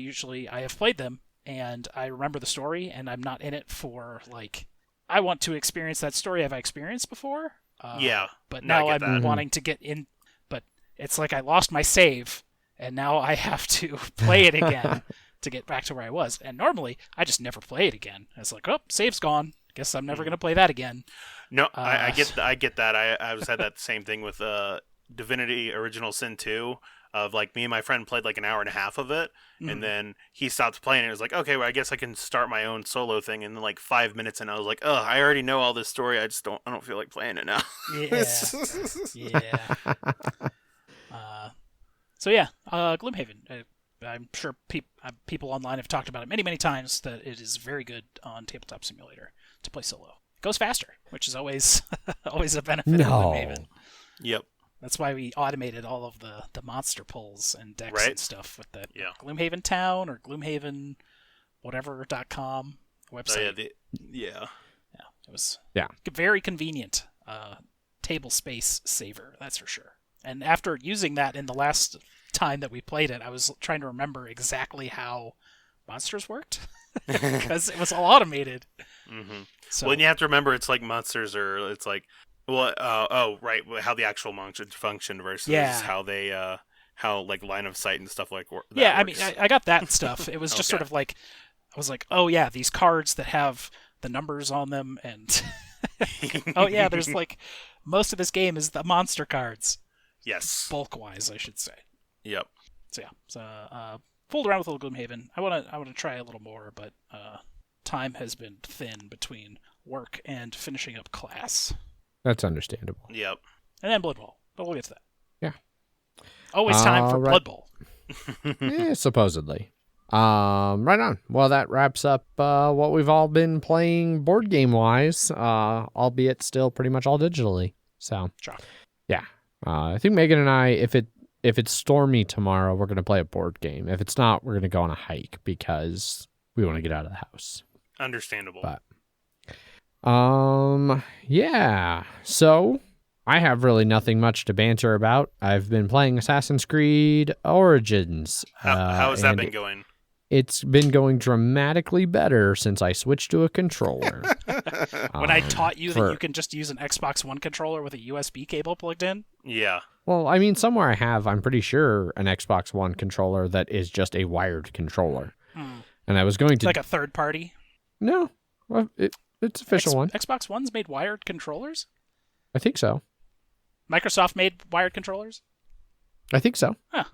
have played them and I remember the story and I'm not in it for like I want to experience that story I've experienced before. But now I'm wanting to get in. But it's like I lost my save and now I have to play it again to get back to where I was. And normally I just never play it again. It's like, oh, save's gone. Guess I'm never going to play that again. No, I get that. I was had that same thing with Divinity Original Sin 2. Of like me and my friend played like an hour and a half of it, and then he stopped playing. And it was like, okay, well, I guess I can start my own solo thing. And then like 5 minutes, and I was like, oh, I already know all this story. I don't feel like playing it now. Yeah. So yeah, Gloomhaven. I'm sure people online have talked about it many, many times. That it is very good on Tabletop Simulator to play solo. It goes faster, which is always a benefit of Gloomhaven. Yep. That's why we automated all of the monster pulls and decks and stuff with that Gloomhaven Town or Gloomhaven whatever.com website. It was very convenient table space saver, that's for sure. And after using that in the last time that we played it, I was trying to remember exactly how monsters worked because it was all automated. Mm-hmm. So, well, and you have to remember it's like monsters or it's like right, how the actual monsters function versus how they how like line of sight and stuff like that works. I mean, I got that stuff. It was just sort of like I was like, oh yeah, these cards that have the numbers on them, and oh yeah, there's like most of this game is the monster cards. Yes, bulk wise, I should say. Yep. So fooled around with a little Gloomhaven. I want to try a little more, but time has been thin between work and finishing up class. That's understandable. Yep. And then Blood Bowl. But we'll get to that. Yeah. Always time for Blood Bowl. Supposedly. Right on. Well, that wraps up what we've all been playing board game wise, albeit still pretty much all digitally. So, yeah. I think Megan and I, if it's stormy tomorrow, we're going to play a board game. If it's not, we're going to go on a hike because we want to get out of the house. Understandable. But yeah. So I have really nothing much to banter about. I've been playing Assassin's Creed Origins. How has that been going? It's been going dramatically better since I switched to a controller. When I taught you that you can just use an Xbox One controller with a USB cable plugged in? Yeah. Well, I mean, somewhere I have, I'm pretty sure, an Xbox One controller that is just a wired controller. And I was going to... Like a third party? No. Well, it's official one. Xbox One's made wired controllers? I think so. Microsoft made wired controllers? I think so. Huh.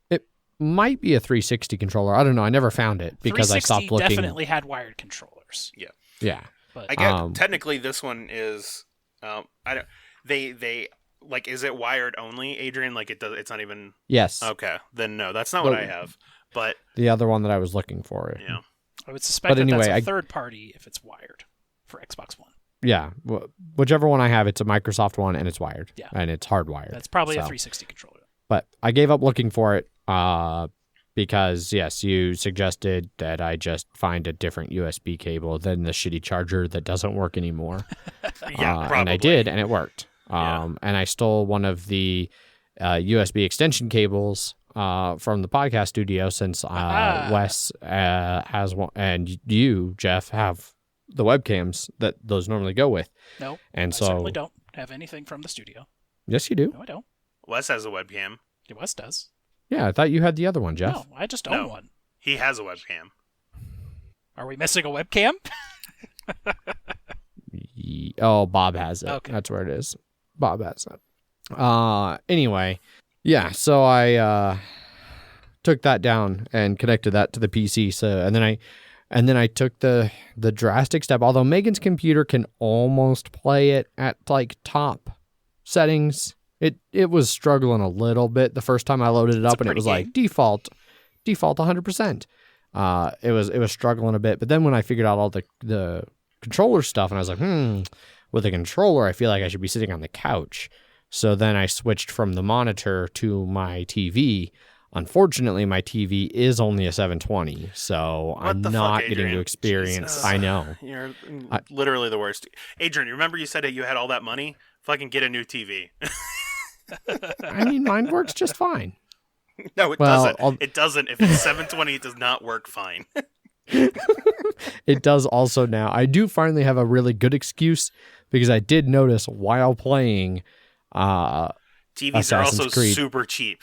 It might be a 360 controller. I don't know. I never found it because I stopped looking. 360 definitely had wired controllers. Yeah. Yeah. But I guess technically this one is I don't they like is it wired only, Adrian? Like it's not even Yes. Okay. Then no, that's not what I have. But the other one that I was looking for. Yeah. I would suspect that's a third party if it's wired for Xbox One. Yeah, whichever one I have, it's a Microsoft one and it's wired. Yeah. And it's hardwired. That's probably a 360 controller. But I gave up looking for it because, yes, you suggested that I just find a different USB cable than the shitty charger that doesn't work anymore. Yeah, probably. And I did, and it worked. Yeah. And I stole one of the USB extension cables from the podcast studio since Wes has one, and you, Jeff, have the webcams that those normally go with. No, and I so certainly don't have anything from the studio. Yes, you do. No, I don't. Wes has a webcam. Yeah, Wes does. Yeah, I thought you had the other one, Jeff. No, I just own one. He has a webcam. Are we missing a webcam? Oh, Bob has it. Okay. That's where it is. Bob has it. Anyway, yeah, so I took that down and connected that to the PC. So and then I took the drastic step. Although Megan's computer can almost play it at like top settings. It was struggling a little bit the first time I loaded it up, and it was like default 100%. It was struggling a bit, but then when I figured out all the controller stuff, and I was like, with a controller, I feel like I should be sitting on the couch. So then I switched from the monitor to my TV. Unfortunately, my TV is only a 720, so I'm not getting to experience. Jesus. I know. You're literally the worst. Adrian, remember you said that you had all that money? Fucking get a new TV. I mean, mine works just fine. No, it doesn't. It doesn't. If it's 720, it does not work fine. It does also now. I do finally have a really good excuse because I did notice while playing TVs Assassin's are also Creed, super cheap.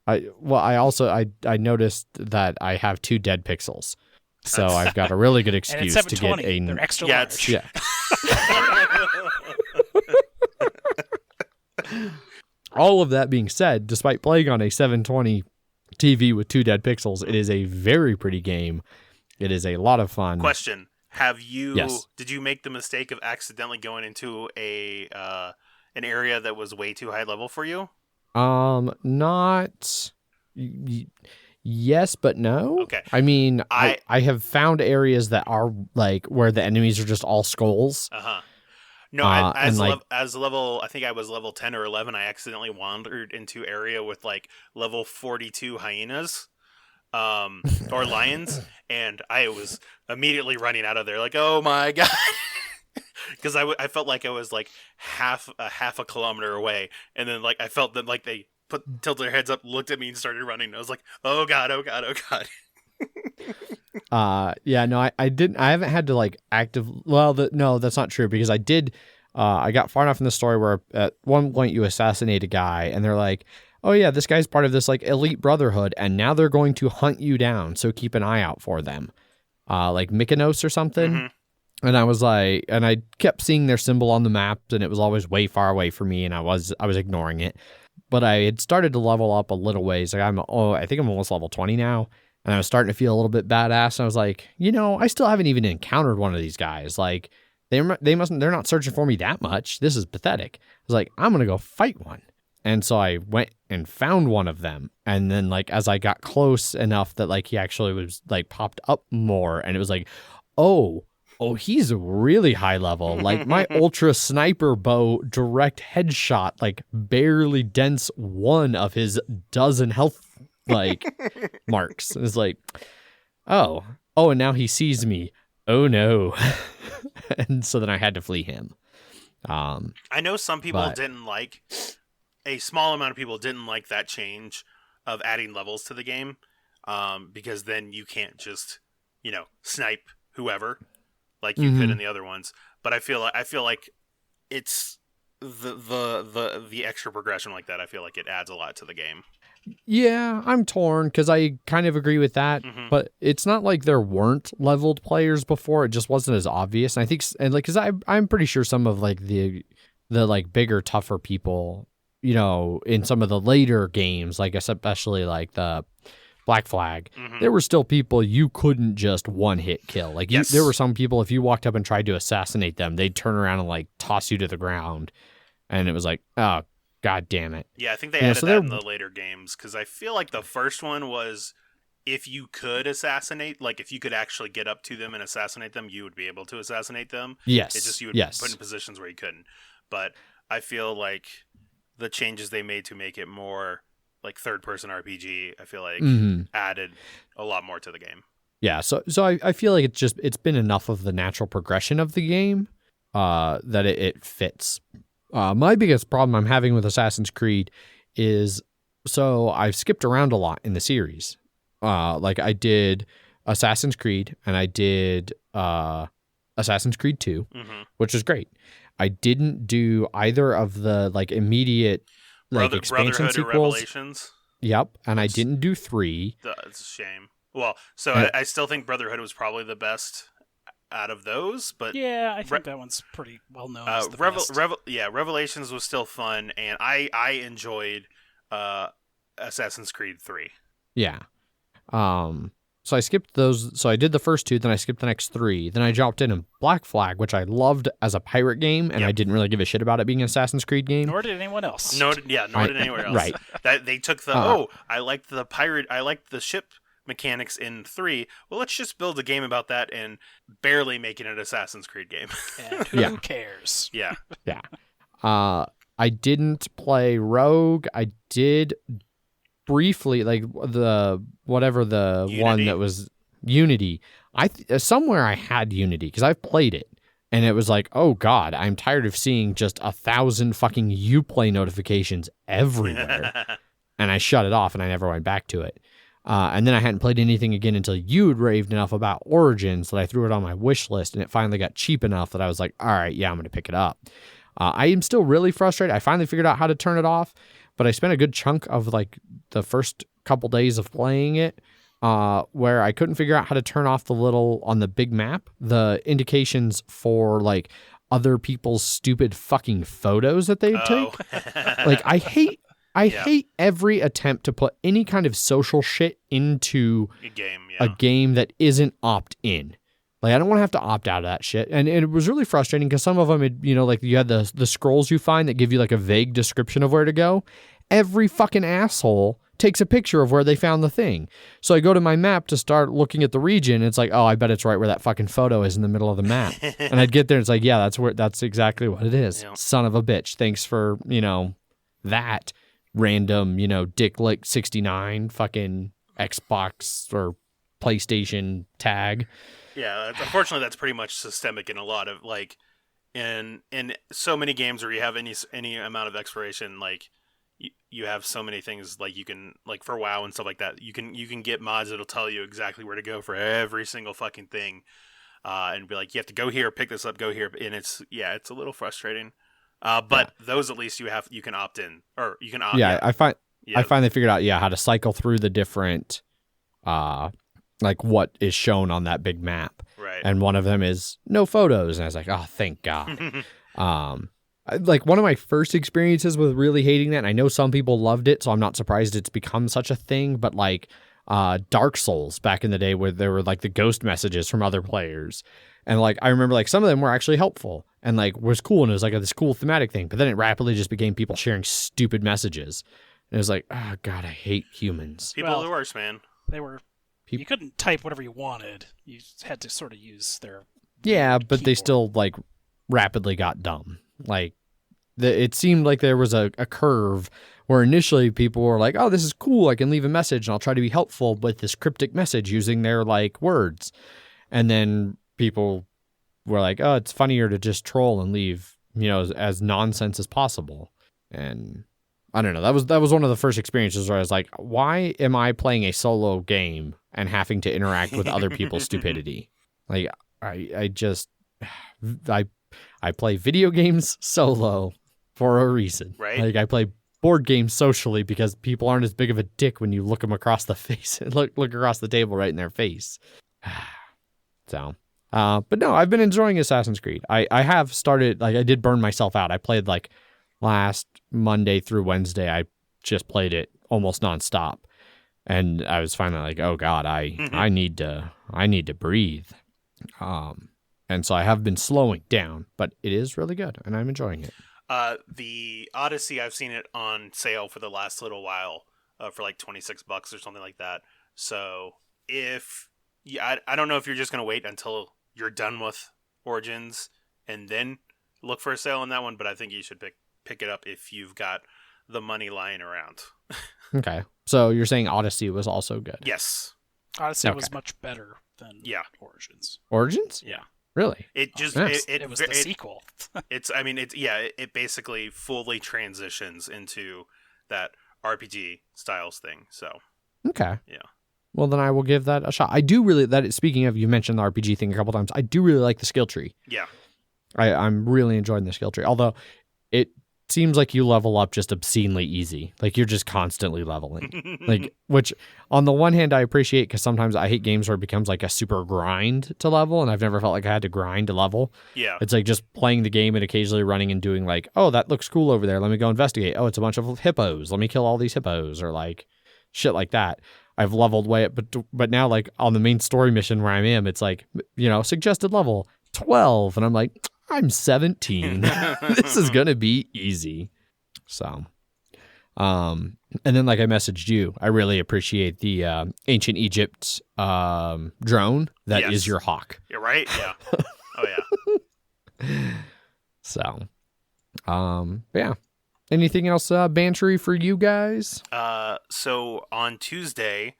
I noticed that I have 2 dead pixels. So I've got a really good excuse to get a... They're extra large. Yeah. All of that being said, despite playing on a 720 TV with 2 dead pixels, it is a very pretty game. It is a lot of fun. Question: Did you make the mistake of accidentally going into an area that was way too high level for you? Not. Yes, but no. Okay. I mean, I have found areas that are like where the enemies are just all skulls. No, as level, I think I was level 10 or 11, I accidentally wandered into area with like level 42 hyenas, or lions, and I was immediately running out of there like, oh my god. Because I felt like I was like half a kilometer away, and then like I felt that like they tilted their heads up, looked at me, and started running. I was like, oh god, oh god, oh god. Yeah, no, I didn't. I haven't had to like no, that's not true because I did. I got far enough in the story where at one point you assassinate a guy, and they're like, oh yeah, this guy's part of this like elite brotherhood, and now they're going to hunt you down. So keep an eye out for them, like Mykonos or something. Mm-hmm. And I was like, and I kept seeing their symbol on the map, and it was always way far away from me, and I was ignoring it. But I had started to level up a little ways. Like I think I'm almost level 20 now, and I was starting to feel a little bit badass. And I was like, I still haven't even encountered one of these guys. Like they're not searching for me that much. This is pathetic. I was like, I'm gonna go fight one. And so I went and found one of them. And then like as I got close enough that like he actually was like popped up more, and it was like, oh, he's really high level. Like my ultra sniper bow direct headshot, like barely dents one of his dozen health like marks. It's like, oh, and now he sees me. Oh no. And so then I had to flee him. I know some people didn't like, a small amount of people didn't like that change of adding levels to the game, because then you can't just, snipe whoever like you could in the other ones. But I feel like it's the extra progression like that. I feel like it adds a lot to the game. Yeah, I'm torn because I kind of agree with that, but it's not like there weren't leveled players before. It just wasn't as obvious. And I think, because I'm pretty sure some of like the like bigger, tougher people, in some of the later games, like especially like the Black Flag, there were still people you couldn't just one hit kill. Like there were some people, if you walked up and tried to assassinate them, they'd turn around and like toss you to the ground, and it was like, oh. God damn it. Yeah, I think they added that in the later games, because I feel like the first one was if you could assassinate, like if you could actually get up to them and assassinate them, you would be able to assassinate them. Yes. It's just you would be put in positions where you couldn't. But I feel like the changes they made to make it more like third-person RPG, I feel like added a lot more to the game. Yeah, so I feel like it's been enough of the natural progression of the game that it fits. My biggest problem I'm having with Assassin's Creed is, so I've skipped around a lot in the series. Like I did Assassin's Creed, and I did Assassin's Creed 2, which was great. I didn't do either of the like immediate like expansion sequels. Revelations. Yep, and I didn't do 3. That's a shame. Well, so I still think Brotherhood was probably the best out of those, but yeah, I think that one's pretty well known as the best. Revelations was still fun, and I enjoyed Assassin's Creed 3. Yeah. So I skipped those. So I did the first 2, then I skipped the next 3. Then I jumped in Black Flag, which I loved as a pirate game, and I didn't really give a shit about it being an Assassin's Creed game. Nor did anyone else. Nor did anyone else. Right. That they took the I liked the ship mechanics in 3. Well, let's just build a game about that and barely make it an Assassin's Creed game. And who cares? Yeah. Yeah. I didn't play Rogue. I did briefly, like the Unity. one that was Unity. Somewhere I had Unity because I've played it, and it was like, oh god, I'm tired of seeing just 1,000 fucking Uplay notifications everywhere, and I shut it off and I never went back to it. And then I hadn't played anything again until you'd raved enough about Origins that I threw it on my wish list, and it finally got cheap enough that I was like, all right, yeah, I'm going to pick it up. I am still really frustrated. I finally figured out how to turn it off, but I spent a good chunk of like the first couple days of playing it where I couldn't figure out how to turn off the little, on the big map, the indications for like other people's stupid fucking photos that they take. Like I hate every attempt to put any kind of social shit into a game that isn't opt-in. Like, I don't want to have to opt out of that shit. And it was really frustrating because some of them, like you had the scrolls you find that give you like a vague description of where to go. Every fucking asshole takes a picture of where they found the thing. So I go to my map to start looking at the region. And it's like, oh, I bet it's right where that fucking photo is in the middle of the map. And I'd get there. And it's like, yeah, that's exactly what it is. Yeah. Son of a bitch. Thanks for, that random, Dick Lick 69 fucking Xbox or PlayStation tag. Yeah, unfortunately, that's pretty much systemic in a lot of in so many games where you have any amount of exploration, like you have so many things like you can for WoW and stuff like that. You can get mods that'll tell you exactly where to go for every single fucking thing, and be like, you have to go here, pick this up, go here, and it's a little frustrating. But those at least you can opt in or you can opt. Yeah, I finally figured out how to cycle through the different. Like what is shown on that big map. Right. And one of them is no photos. And I was like, oh, thank God. Like one of my first experiences with really hating that, and I know some people loved it, so I'm not surprised it's become such a thing, but like Dark Souls back in the day where there were like the ghost messages from other players. And like I remember like some of them were actually helpful and like was cool, and it was like this cool thematic thing. But then it rapidly just became people sharing stupid messages. And it was like, oh God, I hate humans. People are the worst, man. They were... You couldn't type whatever you wanted. You had to sort of use their but keyboard. They still like rapidly got dumb. Like it seemed like there was a curve where initially people were like, "Oh, this is cool. I can leave a message and I'll try to be helpful with this cryptic message using their like words." And then people were like, "Oh, it's funnier to just troll and leave, as nonsense as possible." And I don't know. That was one of the first experiences where I was like, "Why am I playing a solo game and having to interact with other people's stupidity?" Like I play video games solo for a reason. Right. Like I play board games socially because people aren't as big of a dick when you look them across the face and look across the table right in their face. So, but no, I've been enjoying Assassin's Creed. I have started, like I did burn myself out. I played like last Monday through Wednesday. I just played it almost nonstop. And I was finally like, oh God, I need to breathe. And so I have been slowing down, but it is really good and I'm enjoying it. The Odyssey, I've seen it on sale for the last little while, for like $26 or something like that. So I don't know if you're just going to wait until you're done with Origins and then look for a sale on that one, but I think you should pick it up if you've got the money lying around. Okay. So you're saying Odyssey was also good? Yes. Odyssey was much better than Origins. Origins? Yeah. Really? It just it was the sequel. It basically fully transitions into that RPG styles thing. So okay. Yeah. Well, then I will give that a shot. I do really speaking of, you mentioned the RPG thing a couple times. I do really like the skill tree. Yeah. I'm really enjoying the skill tree. Although it seems like you level up just obscenely easy. Like you're just constantly leveling. Like, which on the one hand I appreciate, because sometimes I hate games where it becomes like a super grind to level, and I've never felt like I had to grind to level. Yeah. It's like just playing the game and occasionally running and doing like, oh, that looks cool over there. Let me go investigate. Oh, it's a bunch of hippos. Let me kill all these hippos, or like shit like that. I've leveled way up, but now like on the main story mission where I am, it's like, suggested level 12, and I'm like, I'm 17. This is gonna be easy. So, and then like I messaged you, I really appreciate the ancient Egypt drone that is your hawk. You're right. Yeah. Oh yeah. So, yeah. Anything else bantery for you guys? So on Tuesday,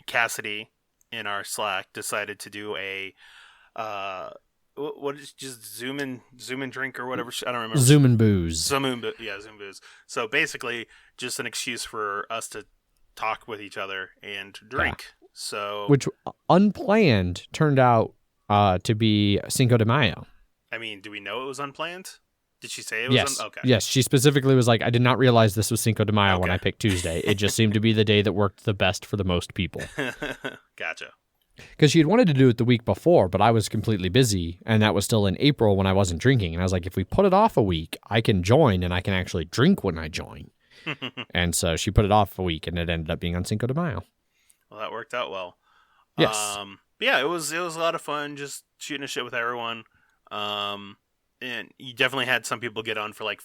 Cassidy in our Slack decided to do a what is just zoom and drink or whatever. I don't remember. Zoom and booze. Zoom booze. So basically, just an excuse for us to talk with each other and drink. Yeah. So which unplanned turned out to be Cinco de Mayo. I mean, do we know it was unplanned? Did she say it was? Yes. Okay. Yes, she specifically was like, I did not realize this was Cinco de Mayo when I picked Tuesday. It just seemed to be the day that worked the best for the most people. Gotcha. Because she had wanted to do it the week before, but I was completely busy, and that was still in April when I wasn't drinking. And I was like, if we put it off a week, I can join, and I can actually drink when I join. And so she put it off a week, and it ended up being on Cinco de Mayo. Well, that worked out well. Yes. Yeah, it was a lot of fun just shooting a shit with everyone. And you definitely had some people get on for like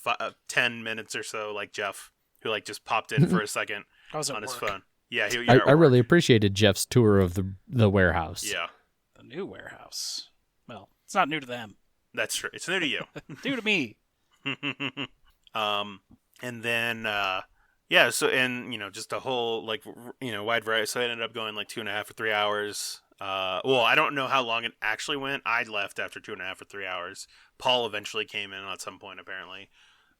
10 minutes or so, like Jeff, who like just popped in for a second on his phone. Yeah, I really appreciated Jeff's tour of the warehouse. Yeah. The new warehouse. Well, it's not new to them. That's true. It's new to you. New to me. And then, so, and, just a whole, like, wide variety. So I ended up going like 2.5 or 3 hours. I don't know how long it actually went. I left after 2.5 or 3 hours. Paul eventually came in at some point, apparently.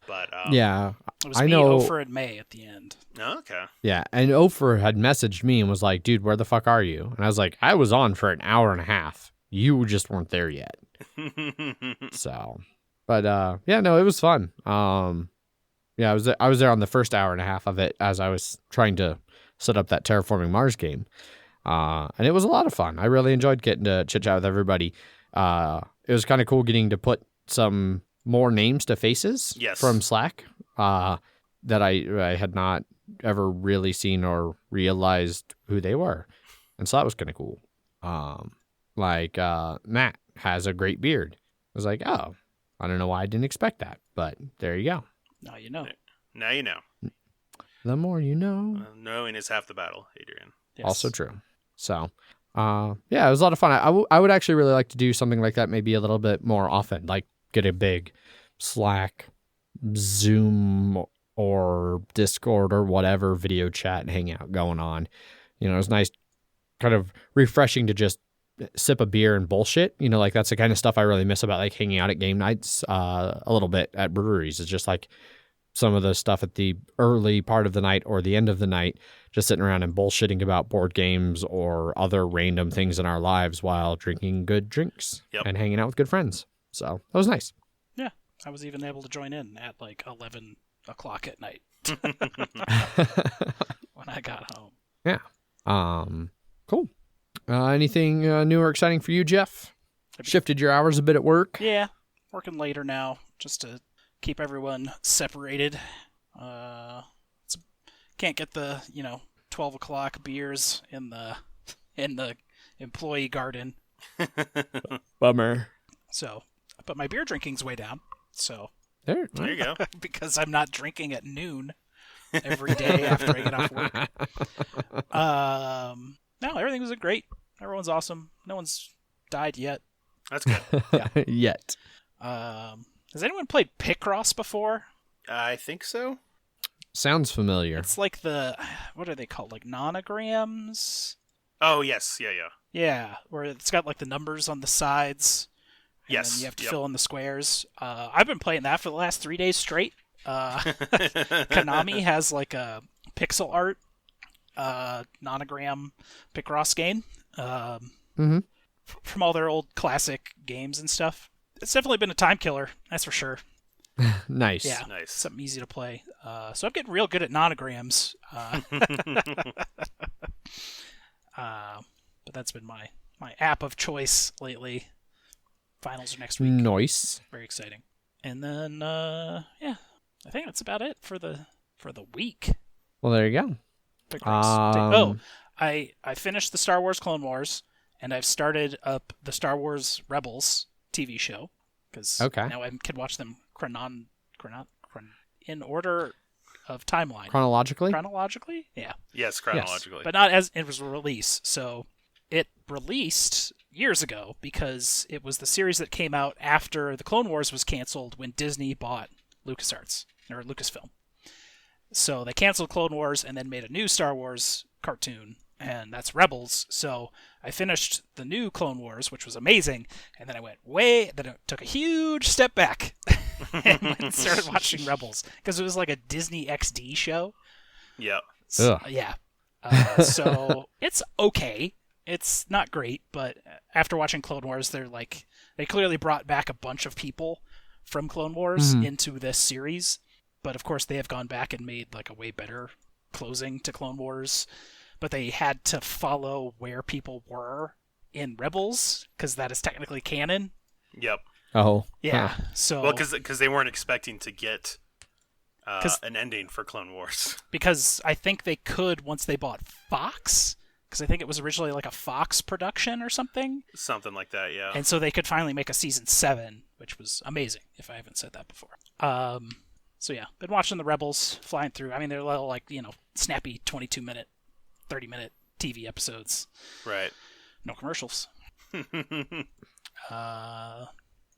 But yeah, it was Ofer and May at the end. Oh, okay. Yeah, and Ofer had messaged me and was like, "Dude, where the fuck are you?" And I was like, "I was on for an hour and a half. You just weren't there yet." So, but it was fun. I was there on the first hour and a half of it as I was trying to set up that Terraforming Mars game. And it was a lot of fun. I really enjoyed getting to chit chat with everybody. It was kind of cool getting to put some more names to faces from Slack that I had not ever really seen or realized who they were. And so that was kind of cool. Matt has a great beard. I was like, oh, I don't know why I didn't expect that, but there you go. Now you know. Now you know. The more you know. Knowing is half the battle, Adrian. Yes. Also true. So, it was a lot of fun. I would actually really like to do something like that maybe a little bit more often, like get a big Slack, Zoom, or Discord or whatever video chat and hangout going on. It was nice, kind of refreshing to just sip a beer and bullshit. Like that's the kind of stuff I really miss about like hanging out at game nights a little bit at breweries. It's just like some of the stuff at the early part of the night or the end of the night, just sitting around and bullshitting about board games or other random things in our lives while drinking good drinks and hanging out with good friends. So that was nice. Yeah, I was even able to join in at like 11 o'clock at night when I got home. Yeah. Cool. Anything new or exciting for you, Jeff? Shifted your hours a bit at work? Yeah, working later now just to keep everyone separated. Can't get the 12 o'clock beers in the employee garden. Bummer. So, but my beer drinking's way down. So there you go. Because I'm not drinking at noon every day after I get off work. No, everything was great. Everyone's awesome. No one's died yet. That's good. Yeah. Yet. Has anyone played Picross before? I think so. Sounds familiar. It's like what are they called? Like nonograms? Oh, yes. Yeah. Yeah, where it's got like the numbers on the sides. And you have to fill in the squares. I've been playing that for the last 3 days straight. Konami has like a pixel art nonogram Picross game from all their old classic games and stuff. It's definitely been a time killer, that's for sure. Nice. Yeah, nice. Something easy to play. So I'm getting real good at nonograms. But that's been my app of choice lately. Finals are next week. Nice. Very exciting. And then, I think that's about it for the week. Well, there you go. I finished the Star Wars Clone Wars, and I've started up the Star Wars Rebels TV show because now I can watch them in order of timeline. Chronologically? Yeah. Yes, chronologically. But not as it was a release. So it released years ago because it was the series that came out after the Clone Wars was canceled when Disney bought LucasArts or Lucasfilm. So they canceled Clone Wars and then made a new Star Wars cartoon, and that's Rebels. So I finished the new Clone Wars, which was amazing, and then then it took a huge step back and started watching Rebels because it was like a Disney XD show. Yeah. So it's okay. It's not great, but after watching Clone Wars, they clearly brought back a bunch of people from Clone Wars into this series. But of course, they have gone back and made like a way better closing to Clone Wars. But they had to follow where people were in Rebels because that is technically canon. Yep. Oh. Yeah. So. Well, because they weren't expecting to get an ending for Clone Wars. Because I think they could once they bought Fox. Because I think it was originally like a Fox production or something. Something like that, yeah. And so they could finally make a season 7, which was amazing. If I haven't said that before. So yeah, been watching the Rebels flying through. I mean, they're little snappy 22-minute, 30-minute TV episodes. Right. No commercials.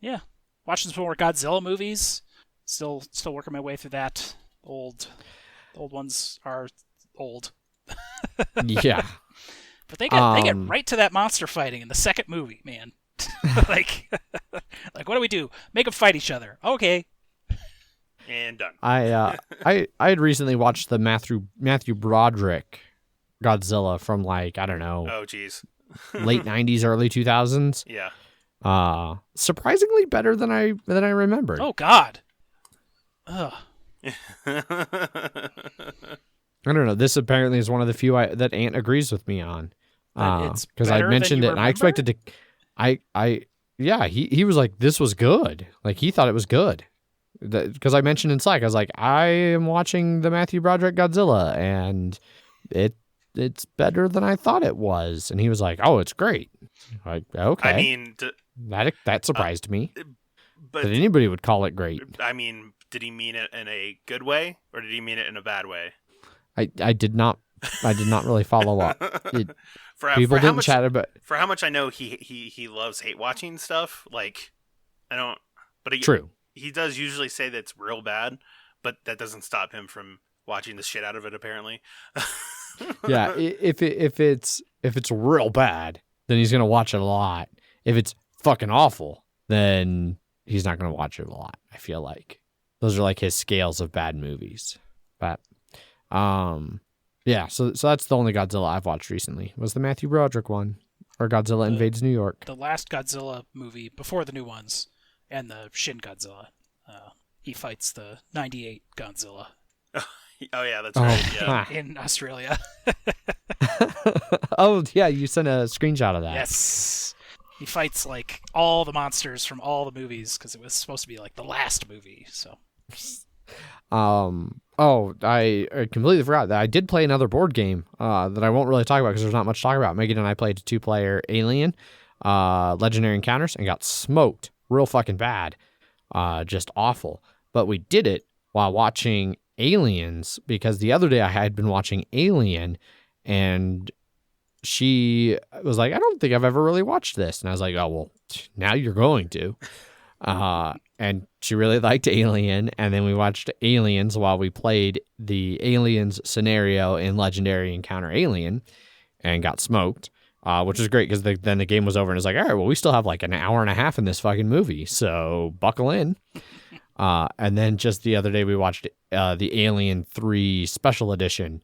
Yeah, watching some more Godzilla movies. Still working my way through that. The old ones are old. Yeah. But they get right to that monster fighting in the second movie, man. like what do we do? Make them fight each other. Okay. And done. I had recently watched the Matthew Broderick Godzilla from I don't know. Oh geez. Late 90s, early 2000s. Yeah. Surprisingly better than I remembered. Oh God. Ugh. I don't know. This apparently is one of the few that Ant agrees with me on. Because I mentioned it and I expected to. He was like, this was good. Like he thought it was good. Because I mentioned in Slack, I was like, I am watching the Matthew Broderick Godzilla, and it's better than I thought it was. And he was like, oh, it's great. Like, okay. I mean, that surprised me. But that anybody would call it great. I mean, did he mean it in a good way, or did he mean it in a bad way? I did not really follow up. People didn't chat about. For how much I know, he loves hate watching stuff. Like, I don't. But True. He does usually say that it's real bad, but that doesn't stop him from watching the shit out of it. Apparently. Yeah, if it's real bad, then he's gonna watch it a lot. If it's fucking awful, then he's not gonna watch it a lot. I feel like those are like his scales of bad movies. But yeah. So that's the only Godzilla I've watched recently was the Matthew Broderick one, or Godzilla Invades New York. The last Godzilla movie before the new ones. And the Shin Godzilla. He fights the 98 Godzilla. Oh, yeah, that's right. Yeah. In Australia. Oh, yeah, you sent a screenshot of that. Yes. He fights, all the monsters from all the movies, because it was supposed to be, the last movie, so. I completely forgot that I did play another board game that I won't really talk about because there's not much to talk about. Megan and I played a 2-player Alien, Legendary Encounters, and got smoked. Real fucking bad. Just awful. But we did it while watching Aliens because the other day I had been watching Alien and she was like, I don't think I've ever really watched this. And I was like, oh, well, now you're going to. And she really liked Alien. And then we watched Aliens while we played the Aliens scenario in Legendary Encounter Alien and got smoked. Which is great because then the game was over and it's like, all right, well, we still have an hour and a half in this fucking movie, so buckle in. And then just the other day we watched the Alien 3 Special Edition,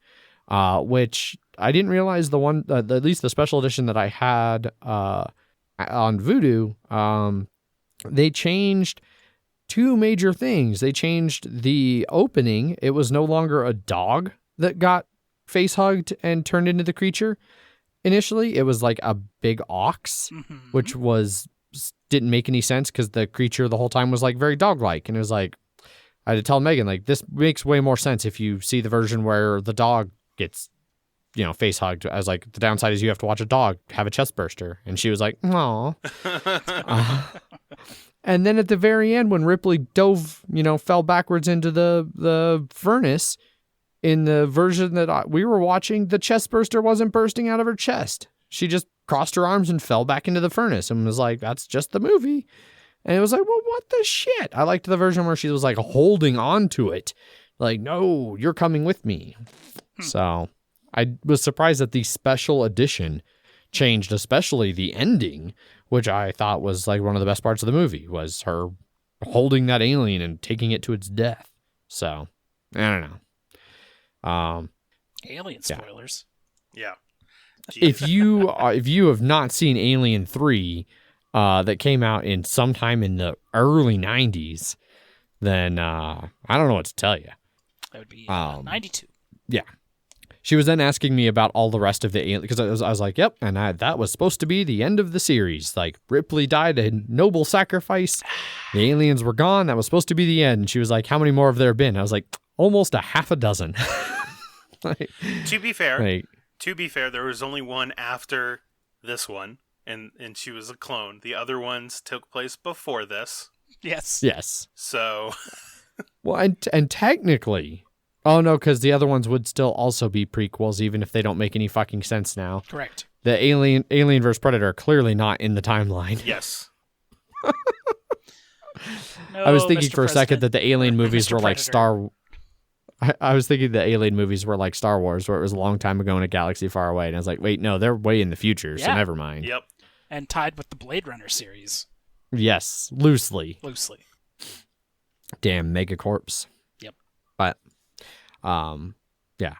which I didn't realize at least the Special Edition that I had on Voodoo, they changed 2 major things. They changed the opening. It was no longer a dog that got face hugged and turned into the creature. Initially, it was like a big ox, which didn't make any sense because the creature the whole time was very dog-like. And it was I had to tell Megan, this makes way more sense if you see the version where the dog gets face hugged. I was like, the downside is you have to watch a dog have a chest burster. And she was like, aw. And then at the very end, when Ripley dove, fell backwards into the furnace, in the version that we were watching, the chest burster wasn't bursting out of her chest. She just crossed her arms and fell back into the furnace and was like, that's just the movie. And it was like, well, what the shit? I liked the version where she was like holding on to it. Like, no, you're coming with me. So I was surprised that the special edition changed, especially the ending, which I thought was like one of the best parts of the movie, was her holding that alien and taking it to its death. So I don't know. Alien spoilers. Yeah. If you have not seen Alien 3, that came out in sometime in the early 90s, then I don't know what to tell you. That would be 92. Yeah. She was then asking me about all the rest of the alien, because I was like, yep, and that was supposed to be the end of the series. Like, Ripley died a noble sacrifice. The aliens were gone. That was supposed to be the end. And she was like, how many more have there been? I was like, almost a half a dozen. To be fair, there was only one after this one, and she was a clone. The other ones took place before this. Yes. So, well, and technically, oh no, because the other ones would still also be prequels, even if they don't make any fucking sense now. Correct. The Alien vs. Predator are clearly not in the timeline. Yes. No, I was thinking Mr. for a second that the Alien movies Mr. were like Predator. I was thinking the Alien movies were like Star Wars, where it was a long time ago in a galaxy far away. And I was like, wait, no, they're way in the future, so Yeah. never mind. Yep. And tied with the Blade Runner series. Yes, loosely. Damn Megacorps. Yep. But, yeah.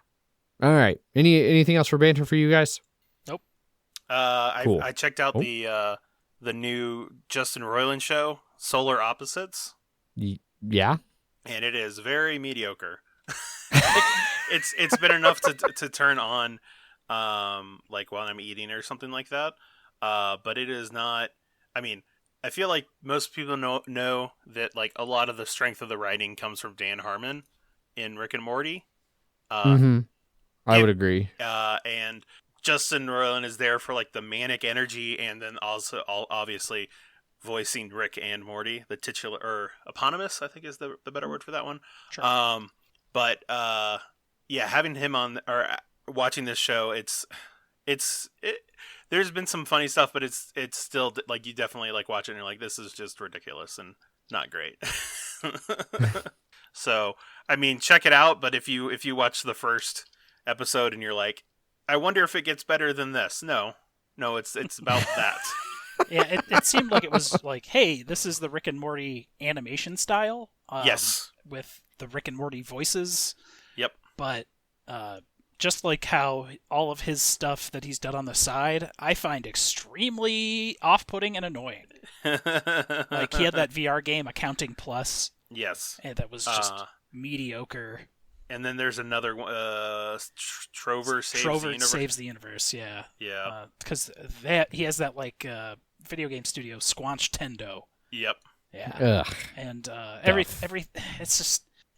All right. Anything else for banter for you guys? Nope. Cool. I checked out the new Justin Roiland show, Solar Opposites. Yeah. And it is very mediocre. It's been enough to turn on, like while I'm eating or something like that. But it is not. I mean, I feel like most people know that like a lot of the strength of the writing comes from Dan Harmon in Rick and Morty. I would agree. And Justin Roiland is there for like the manic energy, and then also obviously voicing Rick and Morty, the titular or eponymous, I think is the better word for that one. Sure. Yeah, having him on or watching this show, there's been some funny stuff, but it's still like you definitely like watch it and you're like, this is just ridiculous and not great. So, I mean, check it out. But if you watch the first episode and you're like, I wonder if it gets better than this. No, it's about that. Yeah, it seemed like it was like, hey, this is the Rick and Morty animation style. Yes. With the Rick and Morty voices. Yep. But just like how all of his stuff that he's done on the side, I find extremely off-putting and annoying. Like, he had that VR game, Accounting Plus. Yes. And that was just mediocre. And then there's another one, Trover Saves the Universe, yeah. Yeah. Because he has that, like, video game studio, Squanch Tendo. Yep. Yeah. Ugh. And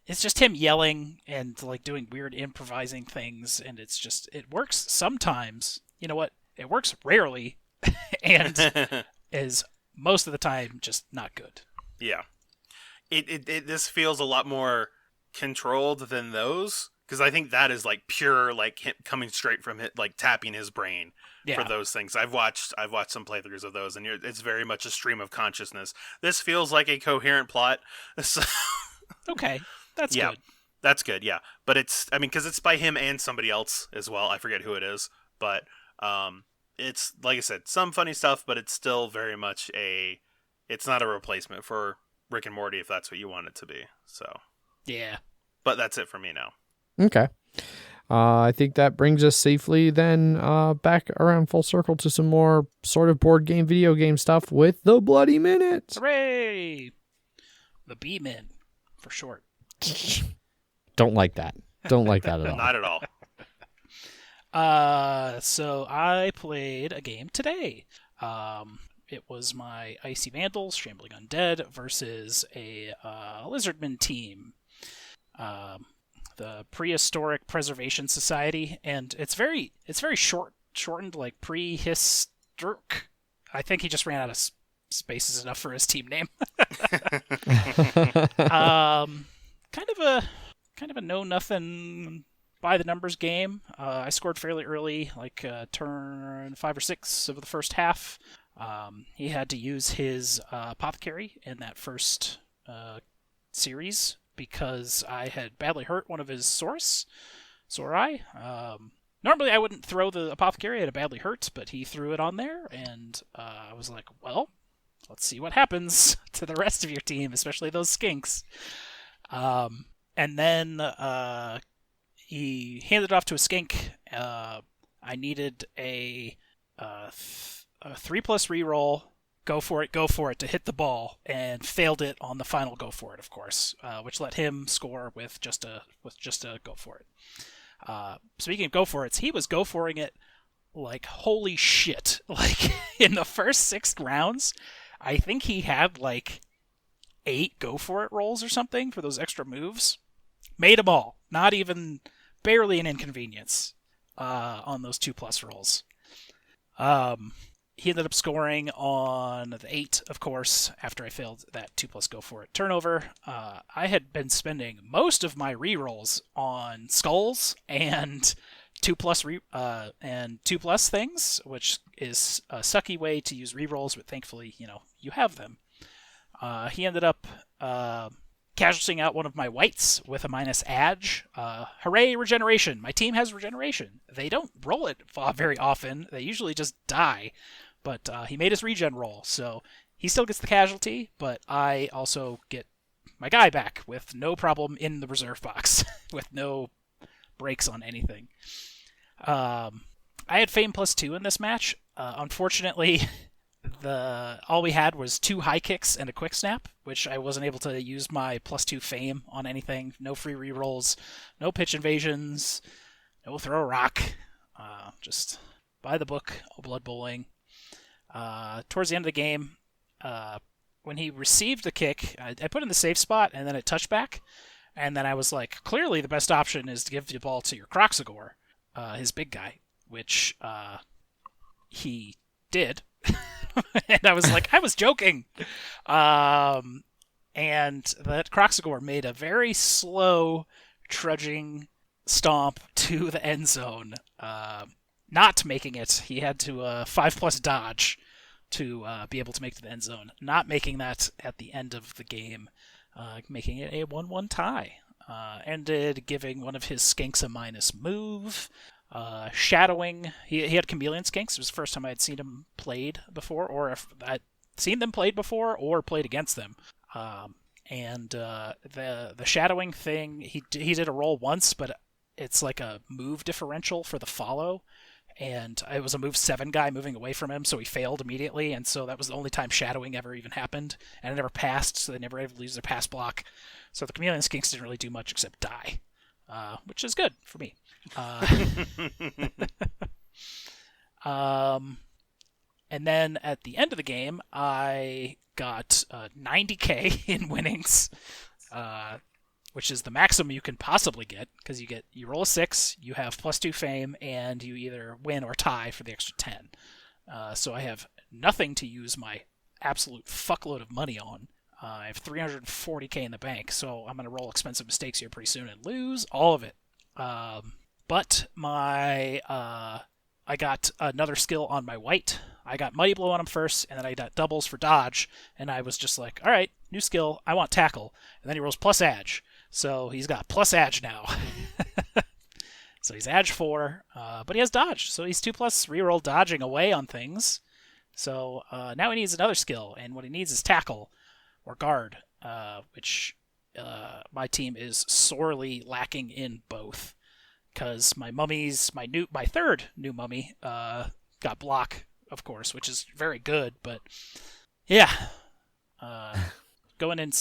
it's just him yelling and, like, doing weird improvising things, and it works sometimes. You know what? It works rarely, and is most of the time just not good. Yeah. This feels a lot more controlled than those, because I think that is like pure, like him coming straight from it, like tapping his brain for those things. I've watched some playthroughs of those, and it's very much a stream of consciousness. This feels like a coherent plot. So, okay, that's good. That's good. Yeah, but because it's by him and somebody else as well. I forget who it is, but it's like I said, some funny stuff, but it's still very much it's not a replacement for Rick and Morty if that's what you want it to be. So yeah, but that's it for me now. Okay. I think that brings us safely then back around full circle to some more sort of board game, video game stuff with the Bloody Minute. Hooray! The B-Min, for short. Don't like that. Don't like that at all. Not at all. So I played a game today. It was my Icy Vandals, Shambling Undead, versus a Lizardman team. the Prehistoric Preservation Society, and it's very shortened, like prehistoric. I think he just ran out of spaces enough for his team name. Kind of a know-nothing, by-the-numbers game. I scored fairly early, like turn 5 or 6 of the first half. He had to use his apothecary in that first series because I had badly hurt one of his sori. Normally I wouldn't throw the apothecary, I had badly hurt, but he threw it on there, and I was like, well, let's see what happens to the rest of your team, especially those skinks. And then he handed it off to a skink. I needed a 3+ reroll, go for it to hit the ball, and failed it on the final go for it, of course, which let him score with just a go for it. Speaking of go for it's, he was go foring it like holy shit. Like in the first 6 rounds, I think he had like 8 go for it rolls or something for those extra moves. Made them all, not even barely an inconvenience on those 2+ rolls. He ended up scoring on the 8, of course, after I failed that 2+ go for it turnover. I had been spending most of my rerolls on skulls and 2+ things, which is a sucky way to use rerolls, but thankfully, you have them. He ended up casualtying out one of my whites with a -edge. Hooray, regeneration! My team has regeneration. They don't roll it very often. They usually just die. But he made his regen roll, so he still gets the casualty, but I also get my guy back with no problem in the reserve box, with no breaks on anything. I had Fame +2 in this match. Unfortunately, all we had was 2 high kicks and a quick snap, which I wasn't able to use my +2 Fame on anything. No free rerolls, no pitch invasions, no throw a rock. Just by the book, blood bowling. Towards the end of the game, when he received the kick, I put in the safe spot and then a touchback, and then I was like, clearly the best option is to give the ball to your Croxagore, his big guy, which he did. And I was like, I was joking. And that Croxagore made a very slow, trudging stomp to the end zone. Not making it. He had to 5+ dodge to be able to make it to the end zone. Not making that at the end of the game, making it a 1-1 tie. Ended giving one of his skinks a -move. Shadowing. He had chameleon skinks. It was the first time I had seen him played before, or if I'd seen them played before or played against them. And the shadowing thing, he did a roll once, but it's like a move differential for the follow. And it was a move 7 guy moving away from him, so he failed immediately, and so that was the only time shadowing ever even happened, and it never passed, so they never able to use their pass block. So the chameleon skinks didn't really do much except die, which is good for me. And then at the end of the game, I got 90k in winnings, which is the maximum you can possibly get, because you roll a 6, you have +2 Fame, and you either win or tie for the extra 10. So I have nothing to use my absolute fuckload of money on. I have 340k in the bank, so I'm going to roll expensive mistakes here pretty soon and lose all of it. But I got another skill on my white. I got Mighty Blow on him first, and then I got doubles for dodge, and I was just like, all right, new skill, I want tackle. And then he rolls +edge. So he's got +edge now. So he's edge 4, but he has dodge. So he's 2+ reroll dodging away on things. So now he needs another skill, and what he needs is tackle or guard, which my team is sorely lacking in both. Because my third new mummy got block, of course, which is very good, but yeah. Going in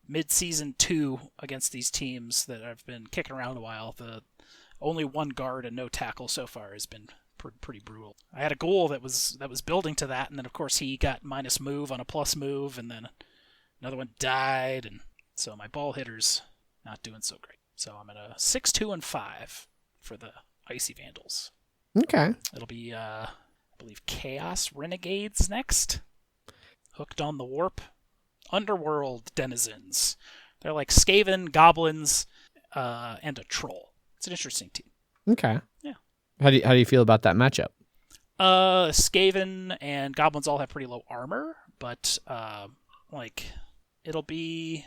mid-season 2 against these teams that I've been kicking around a while, the only 1 guard and no tackle so far has been pretty brutal. I had a goal that was building to that, and then of course he got -move on a plus move, and then another one died, and so my ball hitter's not doing so great. So I'm at a 6, 2, and 5 for the Icy Vandals. Okay. It'll be, I believe, Chaos Renegades next. Hooked on the Warp. Underworld Denizens. They're like Skaven, Goblins, and a Troll. It's an interesting team. Okay. Yeah. How do you feel about that matchup? Skaven and Goblins all have pretty low armor, but it'll be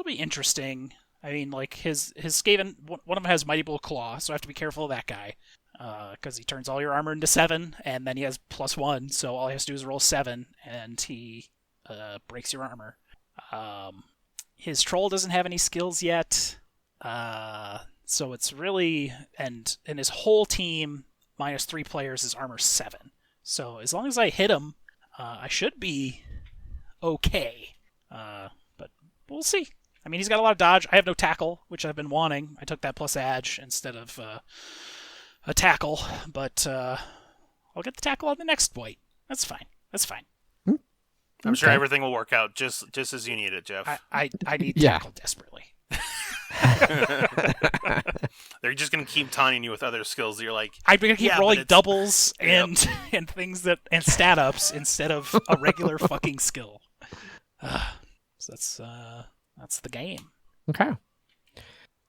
interesting. I mean, like his Skaven, one of them has Mighty Blow Claw, so I have to be careful of that guy. Because he turns all your armor into 7, and then he has +1, so all he has to do is roll 7, and he breaks your armor. His Troll doesn't have any skills yet, so it's really... And his whole team, minus 3 players, is armor 7. So as long as I hit him, I should be okay. But we'll see. I mean, he's got a lot of dodge. I have no tackle, which I've been wanting. I took that plus edge instead of... a tackle, but I'll get the tackle on the next fight. That's fine. I'm sure everything will work out just as you need it, Jeff. I need tackle desperately. They're just going to keep taunting you with other skills that you're like... I'm going to keep rolling doubles and things and stat ups instead of a regular fucking skill. So that's the game. Okay.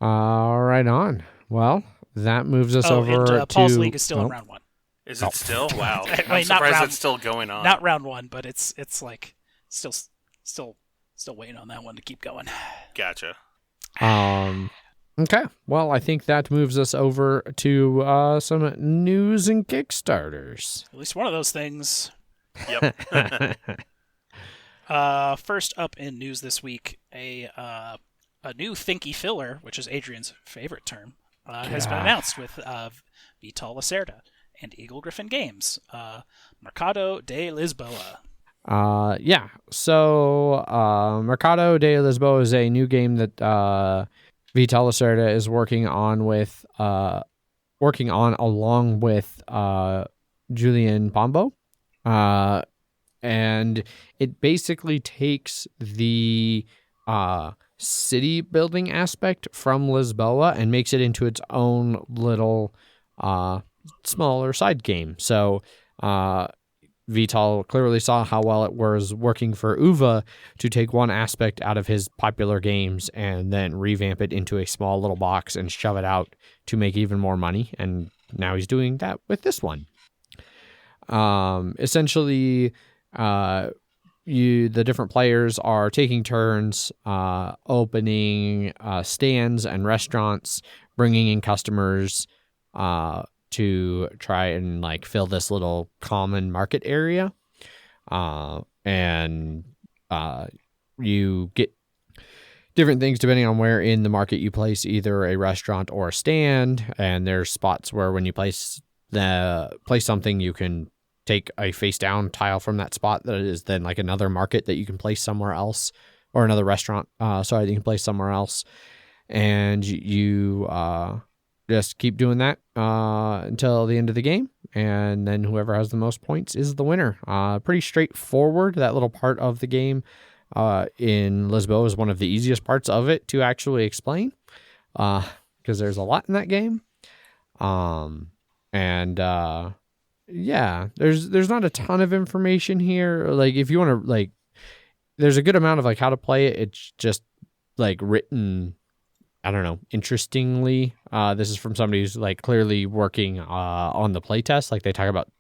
Right on. Well... That moves us over and, to... Paul's League is still in round 1. Is it still? Wow. I'm surprised it's still going on. Not round 1, but it's like still waiting on that one to keep going. Gotcha. Okay. Well, I think that moves us over to some news and Kickstarters. At least one of those things. Yep. First up in news this week, a new thinky filler, which is Adrian's favorite term, has been announced with Vital Lacerda and Eagle Griffin Games. Mercado De Lisboa. So Mercado De Lisboa is a new game that Vital Lacerda is working on along with Julian Bombo. And it basically takes the city building aspect from Lisboa and makes it into its own little smaller side game. So Vital clearly saw how well it was working for Uva to take one aspect out of his popular games and then revamp it into a small little box and shove it out to make even more money. And now he's doing that with this one. Essentially, the different players are taking turns opening stands and restaurants, bringing in customers to try and like fill this little common market area. And you get different things depending on where in the market you place either a restaurant or a stand. And there's spots where when you place something, you can take a face down tile from that spot that is then like another market that you can place somewhere else, or another restaurant, that you can place somewhere else. And you just keep doing that until the end of the game. And then whoever has the most points is the winner. Pretty straightforward. That little part of the game in Lisboa is one of the easiest parts of it to actually explain, because there's a lot in that game. Yeah, there's not a ton of information here. Like, if you want to, like, there's a good amount of like how to play it. It's just like written, I don't know, interestingly. This is from somebody who's like clearly working on the playtest. Like, they talk about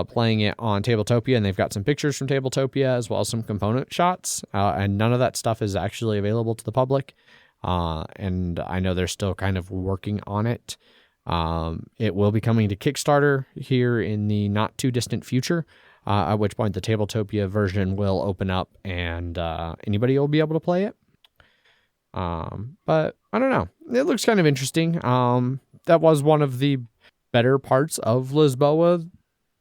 playing it on Tabletopia, and they've got some pictures from Tabletopia as well as some component shots. And none of that stuff is actually available to the public. And I know they're still kind of working on it. It will be coming to Kickstarter here in the not too distant future, at which point the Tabletopia version will open up and anybody will be able to play it. But I don't know. It looks kind of interesting. That was one of the better parts of Lisboa,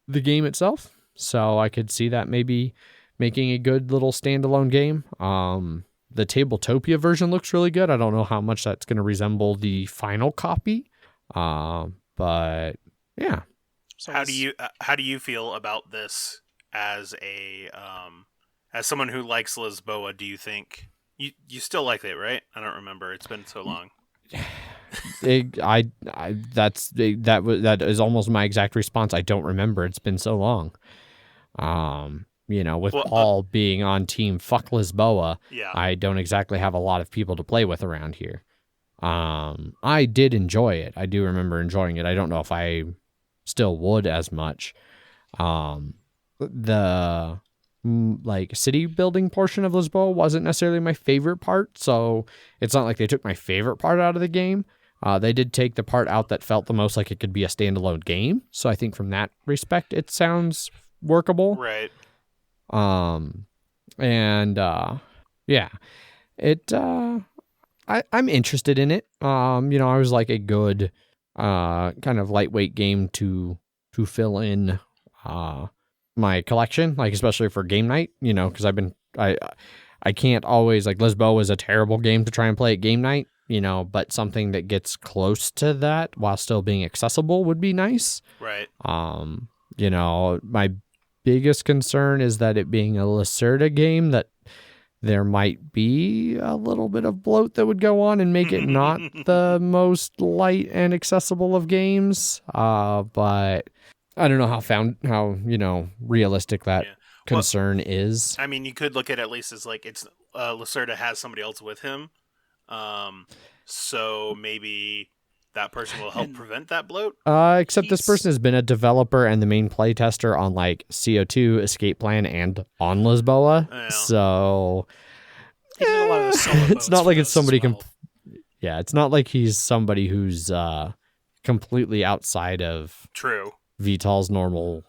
the game itself. So I could see that maybe making a good little standalone game. The Tabletopia version looks really good. I don't know how much that's going to resemble the final copy. But yeah. So how do you feel about this as as someone who likes Lisboa? Do you think you still like it, right? I don't remember. It's been so long. that is almost my exact response. I don't remember. It's been so long. With Paul being on team fuck Lisboa, I don't exactly have a lot of people to play with around here. I did enjoy it. I do remember enjoying it. I don't know if I still would as much. The city building portion of Lisboa wasn't necessarily my favorite part, so it's not like they took my favorite part out of the game. They did take the part out that felt the most like it could be a standalone game, so I think from that respect it sounds workable. Right. I'm interested in it. I was like a good kind of lightweight game to fill in my collection, like especially for game night, because I can't always, like, Lisboa is a terrible game to try and play at game night, but something that gets close to that while still being accessible would be nice. Right. My biggest concern is that it being a Lacerda game, that there might be a little bit of bloat that would go on and make it not the most light and accessible of games. But I don't know how realistic that concern is. I mean, you could look at least as like it's Lacerda has somebody else with him, so maybe that person will help prevent that bloat. Except this person has been a developer and the main playtester on like CO2, Escape Plan, and on Lisboa. Yeah. So it's not like it's somebody. Well. It's not like he's somebody who's completely outside of True. Vital's normal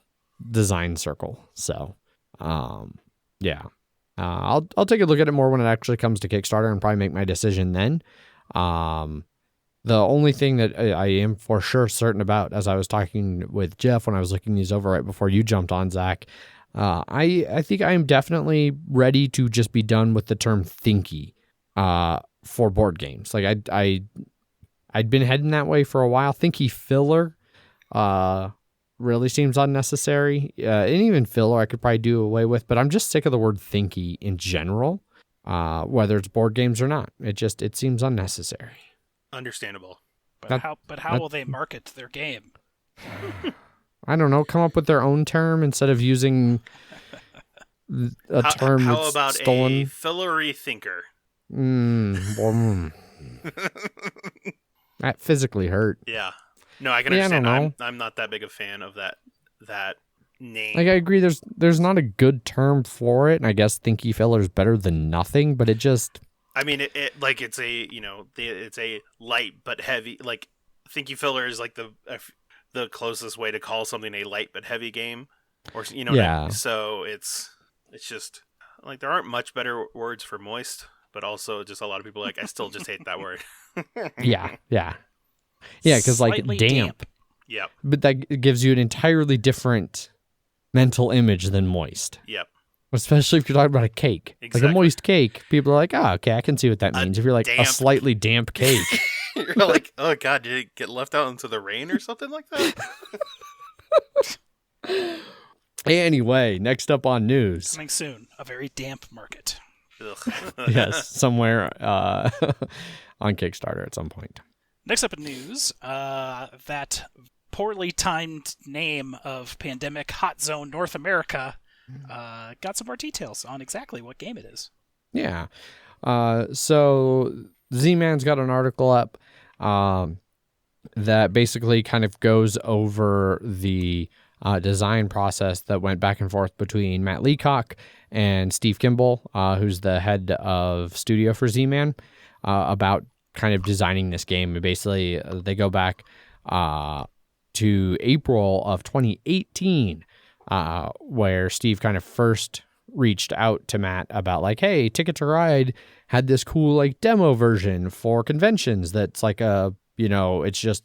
design circle. So, I'll take a look at it more when it actually comes to Kickstarter and probably make my decision then. The only thing that I am for sure certain about, as I was talking with Jeff when I was looking these over right before you jumped on, Zach, I think I am definitely ready to just be done with the term thinky for board games. Like I'd been heading that way for a while. Thinky filler really seems unnecessary. And even filler I could probably do away with, but I'm just sick of the word thinky in general, whether it's board games or not. It seems unnecessary. Understandable. But how will they market their game? I don't know. Come up with their own term instead of using a term how that's about stolen. A fillery thinker? That physically hurt. Yeah. No, I can understand. I'm not that big a fan of that name. Like, I agree. There's not a good term for it, and I guess thinky filler is better than nothing. But it just. I mean, it's a light but heavy. Like, thinky filler is like the closest way to call something a light but heavy game, or what I mean? So it's just like there aren't much better words for moist, but also just a lot of people I still just hate that word. Yeah, because like damp. Yep. But that gives you an entirely different mental image than moist. Yep. Especially if you're talking about a cake. Exactly. Like a moist cake, people are like, okay, I can see what that means. If you're like a slightly damp cake. You're like, oh God, did it get left out into the rain or something like that? Anyway, next up on news. Coming soon, a very damp market. Yes, somewhere on Kickstarter at some point. Next up in news, that poorly timed name of Pandemic Hot Zone North America got some more details on exactly what game it is. Yeah. So Z-Man's got an article up that basically kind of goes over the design process that went back and forth between Matt Leacock and Steve Kimball, who's the head of studio for Z-Man, about kind of designing this game. Basically, they go back to April of 2018, where Steve kind of first reached out to Matt about like, hey, Ticket to Ride had this cool like demo version for conventions that's like it's just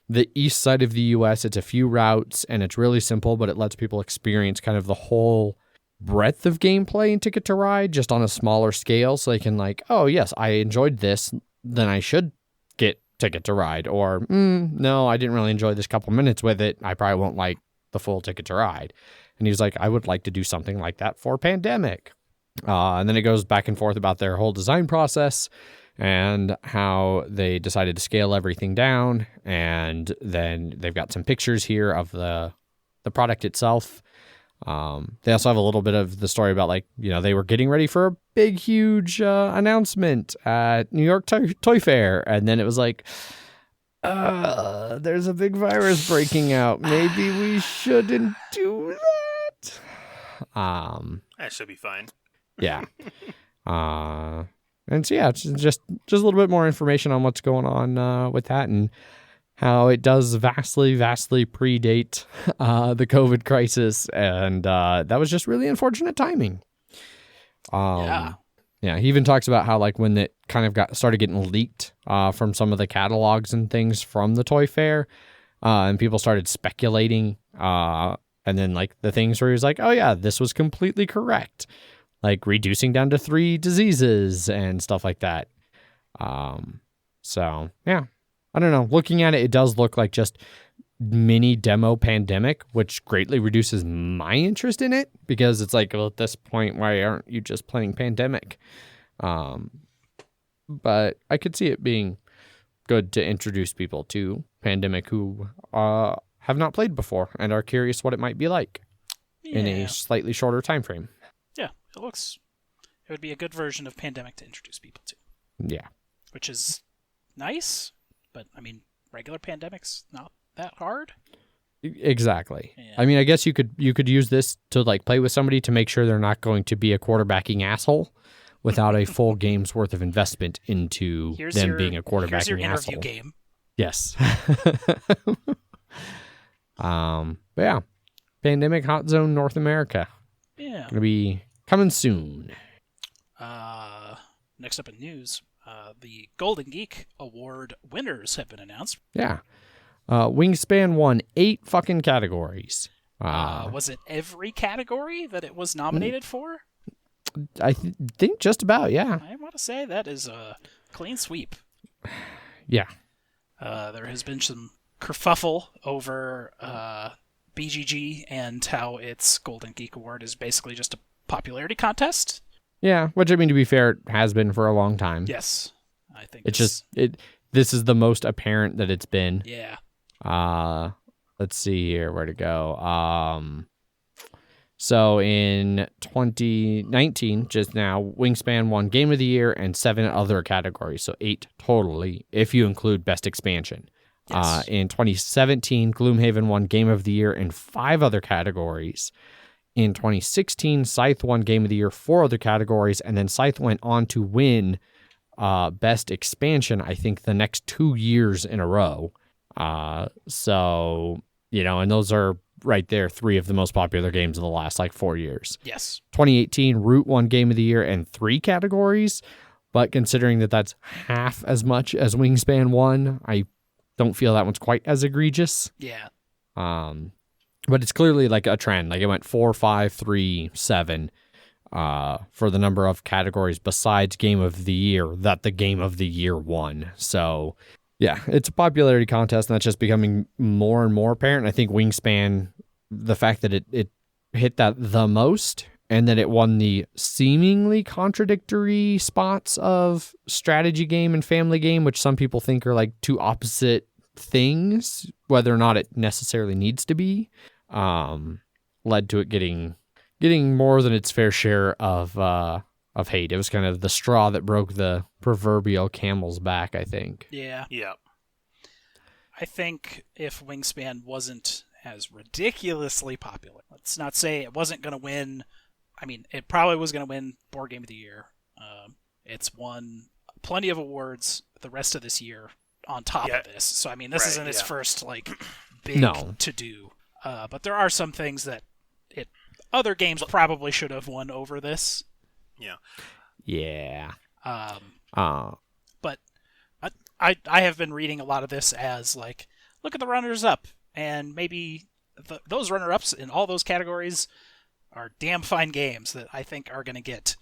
the east side of the US. It's a few routes and it's really simple, but it lets people experience kind of the whole breadth of gameplay in Ticket to Ride just on a smaller scale, so they can like, oh yes, I enjoyed this, then I should get Ticket to Ride, or no, I didn't really enjoy this couple minutes with it, I probably won't like the full Ticket to Ride. And he was like, I would like to do something like that for Pandemic. And then it goes back and forth about their whole design process. and how they decided to scale everything down. And then they've got some pictures here of the product itself. They also have a little bit of the story about, like, you know, they were getting ready for a big, huge announcement at New York Toy Fair. And then it was like, there's a big virus breaking out. Maybe we shouldn't do that. That should be fine. Yeah. And so, yeah, it's just a little bit more information on what's going on with that, and how it does vastly predate the COVID crisis. And that was just really unfortunate timing. Yeah, he even talks about how, like, when it kind of started getting leaked from some of the catalogs and things from the toy fair, and people started speculating, and then, like, the things where he was like, oh yeah, this was completely correct, like reducing down to 3 diseases and stuff like that. So yeah, I don't know. Looking at it, it does look like just mini demo Pandemic, which greatly reduces my interest in it, because it's like, well, at this point, why aren't you just playing Pandemic? But I could see it being good to introduce people to Pandemic who have not played before and are curious what it might be like in a slightly shorter time frame. Yeah, it would be a good version of Pandemic to introduce people to. Yeah. Which is nice, but I mean, regular Pandemic's not that hard. Exactly. Yeah. I mean, I guess you could use this to, like, play with somebody to make sure they're not going to be a quarterbacking asshole without a full game's worth of investment into them being a quarterbacking here's your asshole. interview game. Yes. But yeah, Pandemic Hot Zone North America. Yeah. Gonna be coming soon. Next up in news, the Golden Geek Award winners have been announced. Yeah. Wingspan won 8 fucking categories. Was it every category that it was nominated for? I think just about, yeah. I want to say that is a clean sweep. Yeah. There has been some kerfuffle over BGG and how its Golden Geek Award is basically just a popularity contest. Yeah, which, I mean, to be fair, it has been for a long time. Yes. I think this is the most apparent that it's been. Yeah. Let's see here, where to go. So in 2019, just now, Wingspan won Game of the Year and 7 other categories, so 8 totally, if you include Best Expansion. Yes. In 2017, Gloomhaven won Game of the Year in 5 other categories. In 2016, Scythe won Game of the Year 4 other categories, and then Scythe went on to win Best Expansion, I think, the next 2 years in a row. So, you know, and those are right there 3 of the most popular games in the last, like, 4 years. Yes. 2018, Root won Game of the Year in 3 categories, but considering that that's half as much as Wingspan won, I don't feel that one's quite as egregious. Yeah. But it's clearly like a trend. Like, it went 4, 5, 3, 7 for the number of categories besides Game of the Year that the Game of the Year won. So, yeah, it's a popularity contest, and that's just becoming more and more apparent. I think Wingspan, the fact that it hit that the most, and that it won the seemingly contradictory spots of strategy game and family game, which some people think are like 2 opposite things, whether or not it necessarily needs to be, led to it getting more than its fair share of hate. It was kind of the straw that broke the proverbial camel's back, I think. Yeah. Yeah. I think if Wingspan wasn't as ridiculously popular, let's not say it wasn't going to win. I mean, it probably was going to win Board Game of the Year. It's won plenty of awards the rest of this year on top of this. So, I mean, this isn't its first, like, big to-do. But there are some things that other games probably should have won over this. Yeah. Yeah. But I have been reading a lot of this as, like, look at the runners-up, and maybe those runner-ups in all those categories are damn fine games that I think are going to get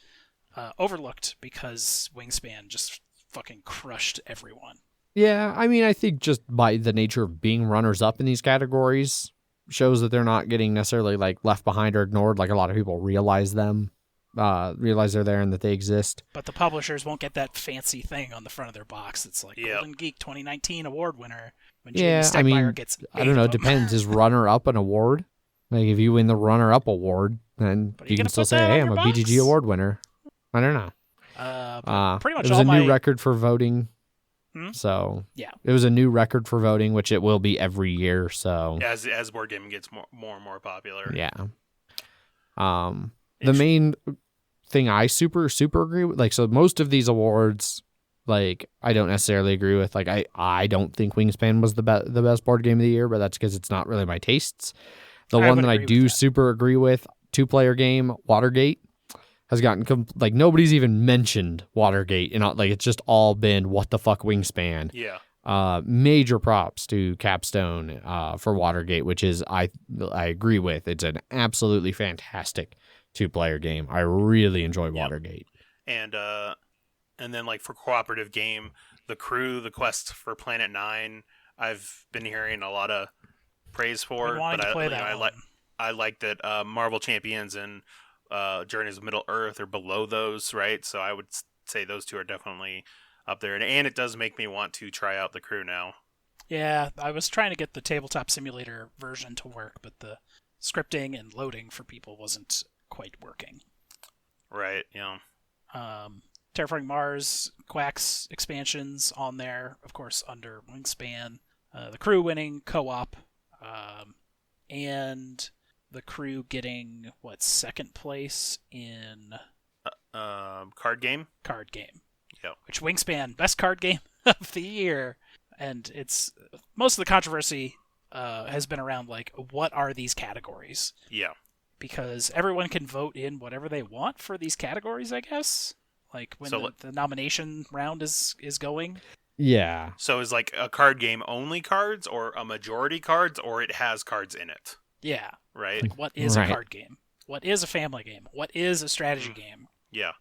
overlooked because Wingspan just fucking crushed everyone. Yeah, I mean, I think just by the nature of being runners-up in these categories shows that they're not getting necessarily, like, left behind or ignored, like a lot of people realize them. realize they're there and that they exist. But the publishers won't get that fancy thing on the front of their box. It's like Golden Geek 2019 award winner. When Jamie Stegmaier gets I don't know. It depends. Is runner-up an award? Like, if you win the runner-up award, then you can still say, hey, I'm a BGG award winner. I don't know. Pretty much it was a new record for voting. So yeah, it was a new record for voting, which it will be every year. So as Boardgame gets more and more popular. Yeah. The main thing I super agree with, like, so most of these awards, like, I don't necessarily agree with. Like, I don't think Wingspan was the best board game of the year, but that's because it's not really my tastes. The one that I do super agree with, 2-player game, Watergate, has gotten like, nobody's even mentioned Watergate, and like, it's just all been what the fuck Wingspan. Yeah. Major props to Capstone for Watergate, which is I agree with. It's an absolutely fantastic 2-player game. I really enjoy Watergate. And then, like, for cooperative game, The Crew, The Quest for Planet 9, I've been hearing a lot of praise for. But I like that Marvel Champions and Journeys of Middle Earth are below those, right? So I would say those two are definitely up there, and it does make me want to try out The Crew now. Yeah, I was trying to get the tabletop simulator version to work, but the scripting and loading for people wasn't quite working. Right, yeah. Terraforming Mars, Quacks expansions on there, of course, under Wingspan. The Crew winning co-op, and The Crew getting, second place in... Card game? Card game. Yeah. Which Wingspan, best card game of the year. And it's... Most of the controversy has been around, like, what are these categories? Yeah. Because everyone can vote in whatever they want for these categories, I guess. Like, when the nomination round is going. Yeah. So is, like, a card game only cards, or a majority cards, or it has cards in it? Yeah. Right? Like, what is a card game? What is a family game? What is a strategy game? Yeah.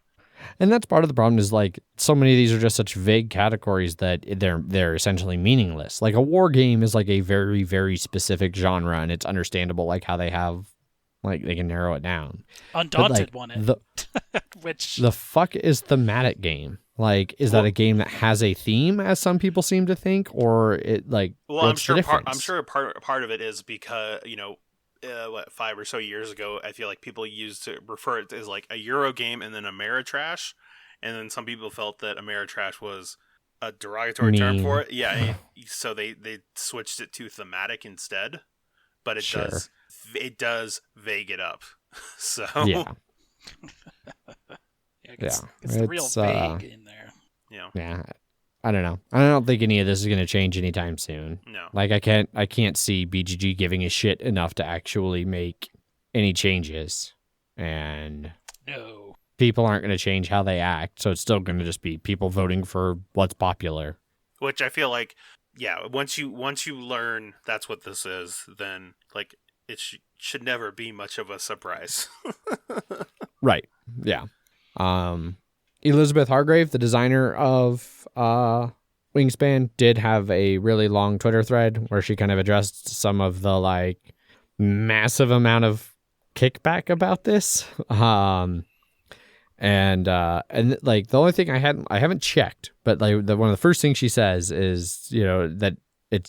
And that's part of the problem, is, like, so many of these are just such vague categories that they're essentially meaningless. Like, a war game is, like, a very, very specific genre, and it's understandable, like, how they have, like, they can narrow it down. Undaunted won it. Which... The fuck is thematic game? Like, is that a game that has a theme, as some people seem to think, or it, like, well, I'm sure part of it is because, 5 or so years ago, I feel like people used to refer it as, like, a Euro game and then Ameritrash, and then some people felt that Ameritrash was a derogatory term for it. Yeah, so they switched it to thematic instead, but it does vague it up. So yeah. It's the real vague in there. Yeah. I don't know. I don't think any of this is going to change anytime soon. No. Like, I can't see BGG giving a shit enough to actually make any changes. And no, people aren't going to change how they act, so it's still going to just be people voting for what's popular. Which I feel like, once you learn that's what this is, then, like, it should never be much of a surprise. Right. Yeah. Elizabeth Hargrave, the designer of Wingspan, did have a really long Twitter thread where she kind of addressed some of the, like, massive amount of kickback about this. And like, the only thing I haven't checked, but, like, one of the first things she says is, that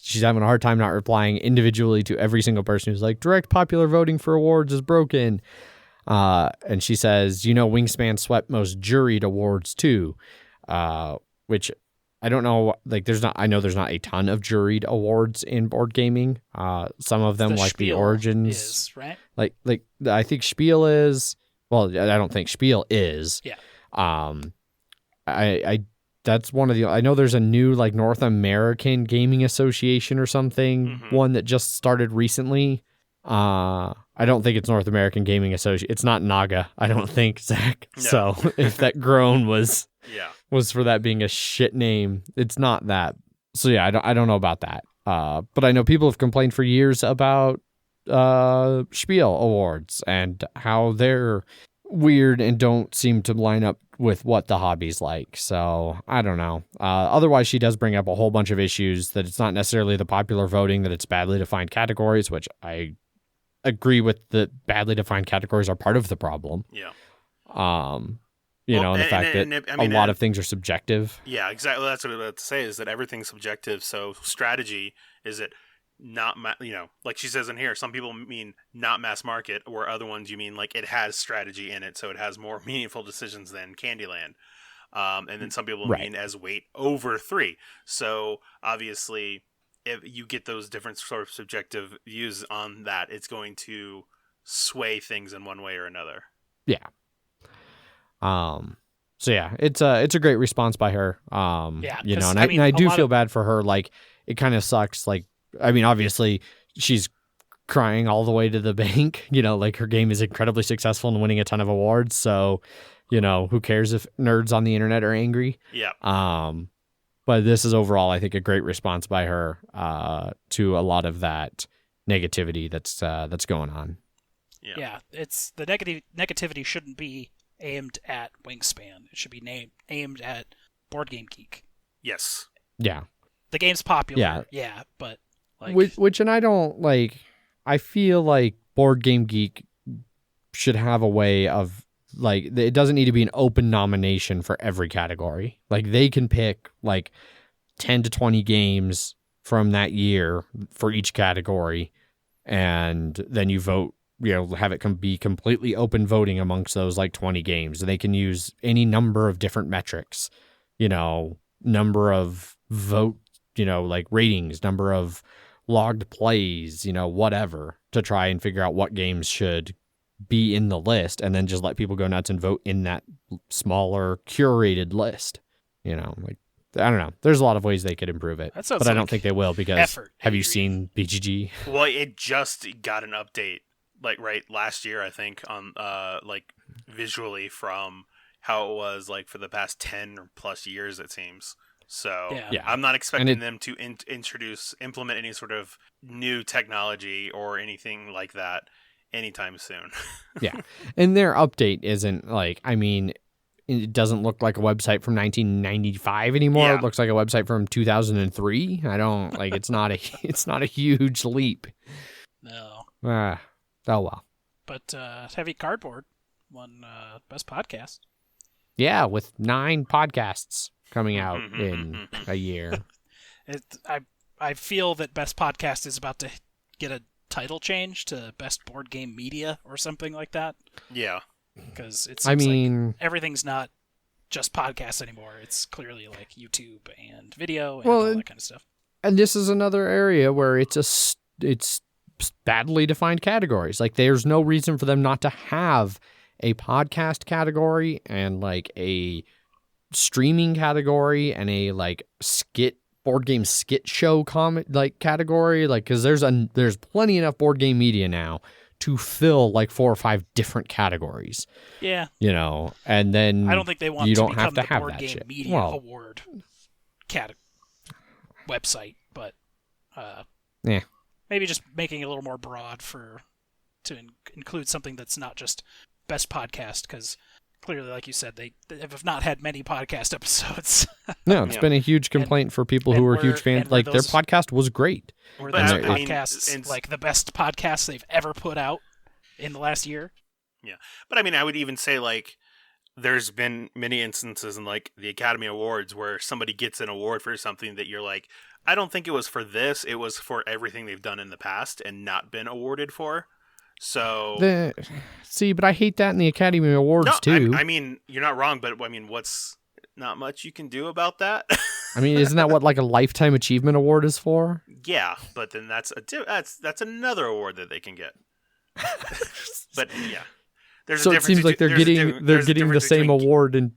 she's having a hard time not replying individually to every single person who's like, direct popular voting for awards is broken. And she says, Wingspan swept most juried awards too, which I don't know. Like, I know there's not a ton of juried awards in board gaming. Some of them, like the Origins, is, right? Like I think Spiel is. Well, I don't think Spiel is. Yeah. That's one of the. I know there's a new, like, North American Gaming Association or something, one that just started recently. I don't think it's North American Gaming Association. It's not NAGA, I don't think, Zach. No. So if that groan was for that being a shit name, it's not that. So yeah, I don't know about that. But I know people have complained for years about Spiel awards and how they're weird and don't seem to line up with what the hobby's like. So I don't know. Otherwise, she does bring up a whole bunch of issues, that it's not necessarily the popular voting, that it's badly defined categories, which I agree with. The badly defined categories are part of the problem. Yeah. The fact that a lot of things are subjective. Yeah, exactly. That's what I was about to say, is that everything's subjective. So strategy, is it not, like she says in here, some people mean not mass market, or other ones you mean like it has strategy in it, so it has more meaningful decisions than Candyland. And then some people mean as weight over 3. So obviously, if you get those different sort of subjective views on that, it's going to sway things in one way or another. Yeah. So yeah, it's a great response by her. And I do feel bad for her. Like, it kind of sucks. Like, I mean, obviously she's crying all the way to the bank, like her game is incredibly successful and winning a ton of awards. So, who cares if nerds on the internet are angry? Yeah. But this is overall, I think, a great response by her, to a lot of that negativity that's going on. Yeah. It's the negativity shouldn't be aimed at Wingspan. It should be aimed at Boardgame Geek. Yes. Yeah. The game's popular. Yeah, but like, which and I don't like. I feel like Boardgame Geek should have a way of, like, it doesn't need to be an open nomination for every category. Like, they can pick like 10 to 20 games from that year for each category, and then you vote. Have it be completely open voting amongst those like 20 games. They can use any number of different metrics, number of vote, like ratings, number of logged plays, whatever, to try and figure out what games should be in the list, and then just let people go nuts and vote in that smaller curated list. Like, I don't know. There's a lot of ways they could improve it, but I don't think they will, because have you seen BGG? Well, it just got an update. Like last year, I think, on like visually from how it was like for the past 10 or plus years, it seems. So yeah. I'm not expecting them to implement any sort of new technology or anything like that anytime soon. Yeah, and their update isn't like, I mean, it doesn't look like a website from 1995 anymore. Yeah. It looks like a website from 2003. I don't like. It's not a huge leap. No. Oh, well. But Heavy Cardboard won Best Podcast. Yeah, with 9 podcasts coming out in a year. I feel that Best Podcast is about to get a title change to Best Board Game Media or something like that. Yeah. Because it seems like everything's not just podcasts anymore. It's clearly like YouTube and video and all that kind of stuff. And this is another area where it's badly defined categories. Like, there's no reason for them not to have a podcast category and like a streaming category and a like board game skit show category. Like, because there's plenty enough board game media now to fill like 4 or 5 different categories. Yeah. And then I don't think they want you to don't become have to the have Board that Game shit. Media Award website, but yeah. Maybe just making it a little more broad to include something that's not just Best Podcast, because clearly, like you said, they have not had many podcast episodes. No, it's been a huge complaint for people who are huge fans. Like, their podcast was great. Were those podcasts like the best podcasts they've ever put out in the last year? Yeah. But I mean, I would even say, like, there's been many instances in like the Academy Awards where somebody gets an award for something that you're like, I don't think it was for this. It was for everything they've done in the past and not been awarded for. So see, but I hate that in the Academy Awards too. I mean, you're not wrong, but I mean, what's not much you can do about that? I mean, isn't that what like a Lifetime Achievement Award is for? Yeah, but then that's another award that they can get. But yeah, there's so a it difference. Seems like they're getting the same award, and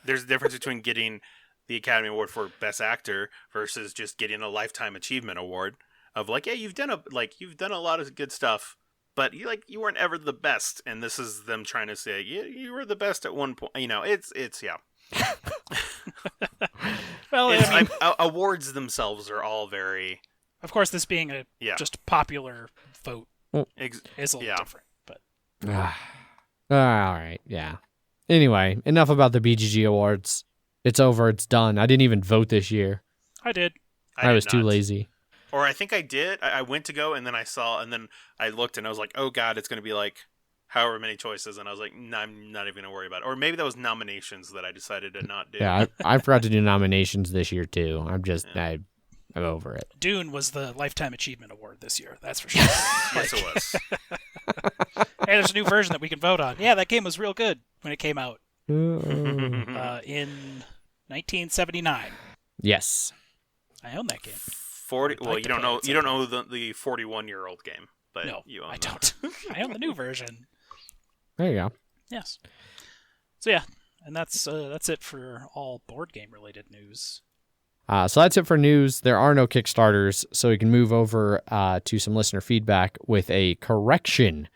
there's a difference between getting the Academy Award for Best Actor versus just getting a Lifetime Achievement Award of like, yeah, you've done a lot of good stuff, but you weren't ever the best, and this is them trying to say you were the best at one point. It's yeah. Well, I mean, awards themselves are all very. Of course, this being a just popular vote is a little different, but. All right, yeah. Anyway, enough about the BGG Awards. It's over. It's done. I didn't even vote this year. I did. I was too lazy. Or I think I did. I went to go, and then I saw, and then I looked, and I was like, oh, God, it's going to be like however many choices, and I was like, nah, I'm not even gonna worry about it. Or maybe that was nominations that I decided to not do. Yeah, I forgot to do nominations this year too. I'm just I'm over it. Dune was the Lifetime Achievement Award this year, that's for sure. Yes, it was. Hey, there's a new version that we can vote on. Yeah, that game was real good when it came out in 1979. Yes, I own that game. 40. Well, you don't know the 41-year-old game, but No, you own I don't. I own the new version. there you go. Yes. So yeah, and that's it for all board game related news. So that's it for news. There are no Kickstarters, so we can move over to some listener feedback with a correction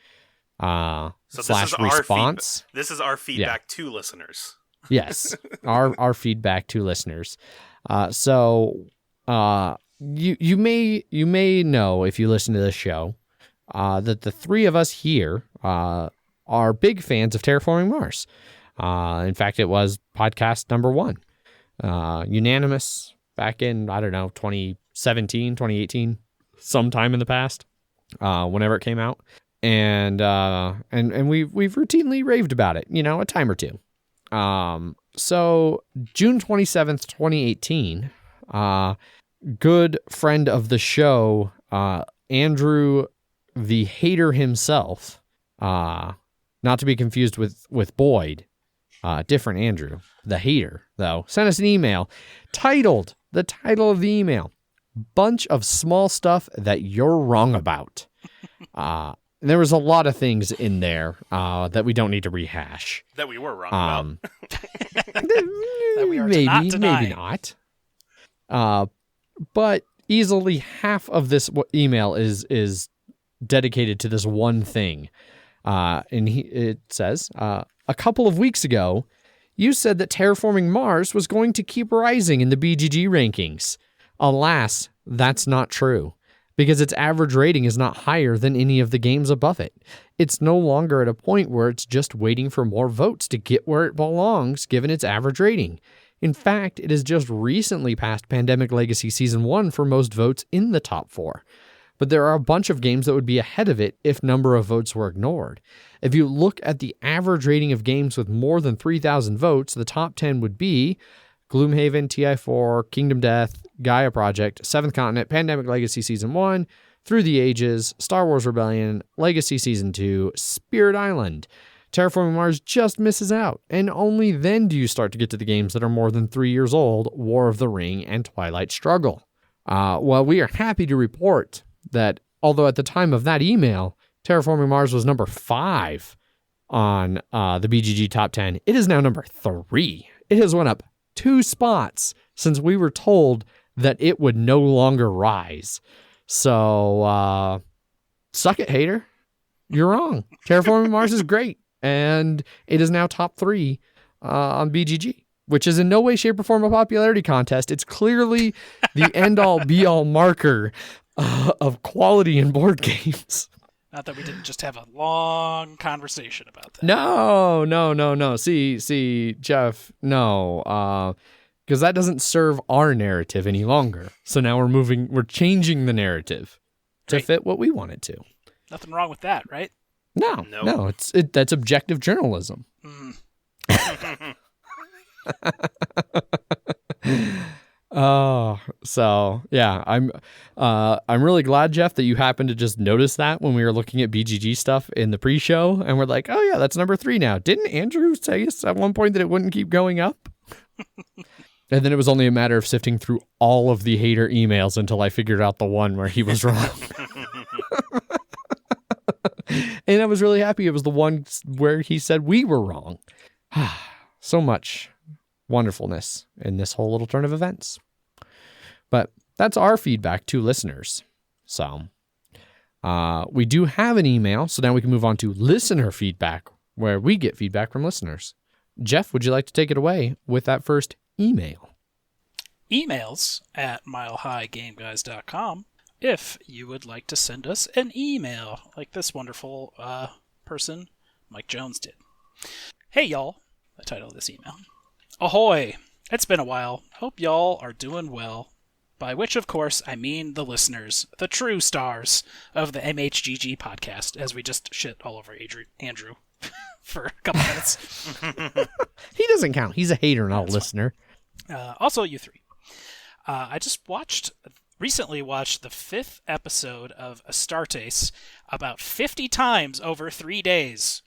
slash response. This is our feedback to listeners. Yes, our feedback to listeners. So you may know if you listen to this show that the three of us here are big fans of Terraforming Mars. In fact, it was podcast number 1, unanimous back in 2017, 2018, sometime in the past, whenever it came out, and we've routinely raved about it, a time or two. So June 27th, 2018, good friend of the show, Andrew, the hater himself, not to be confused with Boyd, different Andrew, the hater, though, sent us an email titled, the title of the email, Bunch of Small Stuff That You're Wrong About. There was a lot of things in there that we don't need to rehash. That we were wrong about. That we are maybe, not denying. maybe not. But easily half of this email is dedicated to this one thing. And it says, a couple of weeks ago, you said that Terraforming Mars was going to keep rising in the BGG rankings. Alas, that's not true, because its average rating is not higher than any of the games above it. It's no longer at a point where it's just waiting for more votes to get where it belongs, given its average rating. In fact, it has just recently passed Pandemic Legacy Season 1 for most votes in the top 4. But there are a bunch of games that would be ahead of it if number of votes were ignored. If you look at the average rating of games with more than 3,000 votes, the top 10 would be Gloomhaven, TI4, Kingdom Death, Gaia Project, Seventh Continent, Pandemic Legacy Season 1, Through the Ages, Star Wars Rebellion, Legacy Season 2, Spirit Island. Terraforming Mars just misses out, and only then do you start to get to the games that are more than 3 years old, War of the Ring and Twilight Struggle. Well, we are happy to report that although at the time of that email, Terraforming Mars was number 5 on the BGG top 10, it is now number 3. It has went up 2 spots since we were told that it would no longer rise. So, suck it, hater. You're wrong. Terraforming Mars is great, and it is now top 3 on BGG, which is in no way, shape, or form a popularity contest. It's clearly the end-all, be-all marker of quality in board games. Not that we didn't just have a long conversation about that. No. See, Jeff, no. Because that doesn't serve our narrative any longer. So now we're changing the narrative to fit what we want it to. Nothing wrong with that, right? Nope. No, that's objective journalism. So yeah, I'm really glad, Jeff, that you happened to just notice that when we were looking at BGG stuff in the pre-show, and we're like, oh yeah, that's number 3 now. Didn't Andrew say at one point that it wouldn't keep going up? And then it was only a matter of sifting through all of the hater emails until I figured out the one where he was wrong. And I was really happy it was the one where he said we were wrong. So much wonderfulness in this whole little turn of events. But that's our feedback to listeners. So we do have an email, so now we can move on to listener feedback, where we get feedback from listeners. Jeff, would you like to take it away with that first email? Emails at milehighgameguys.com if you would like to send us an email like this wonderful person, Mike Jones, did. Hey, y'all. The title of this email. Ahoy! It's been a while. Hope y'all are doing well. by which, of course, I mean the listeners, the true stars of the MHGG podcast, as we just shit all over Andrew for a couple minutes. He doesn't count. He's a hater, not a listener. Also, you three. I just recently watched the 5th episode of Astartes about 50 times over 3 days.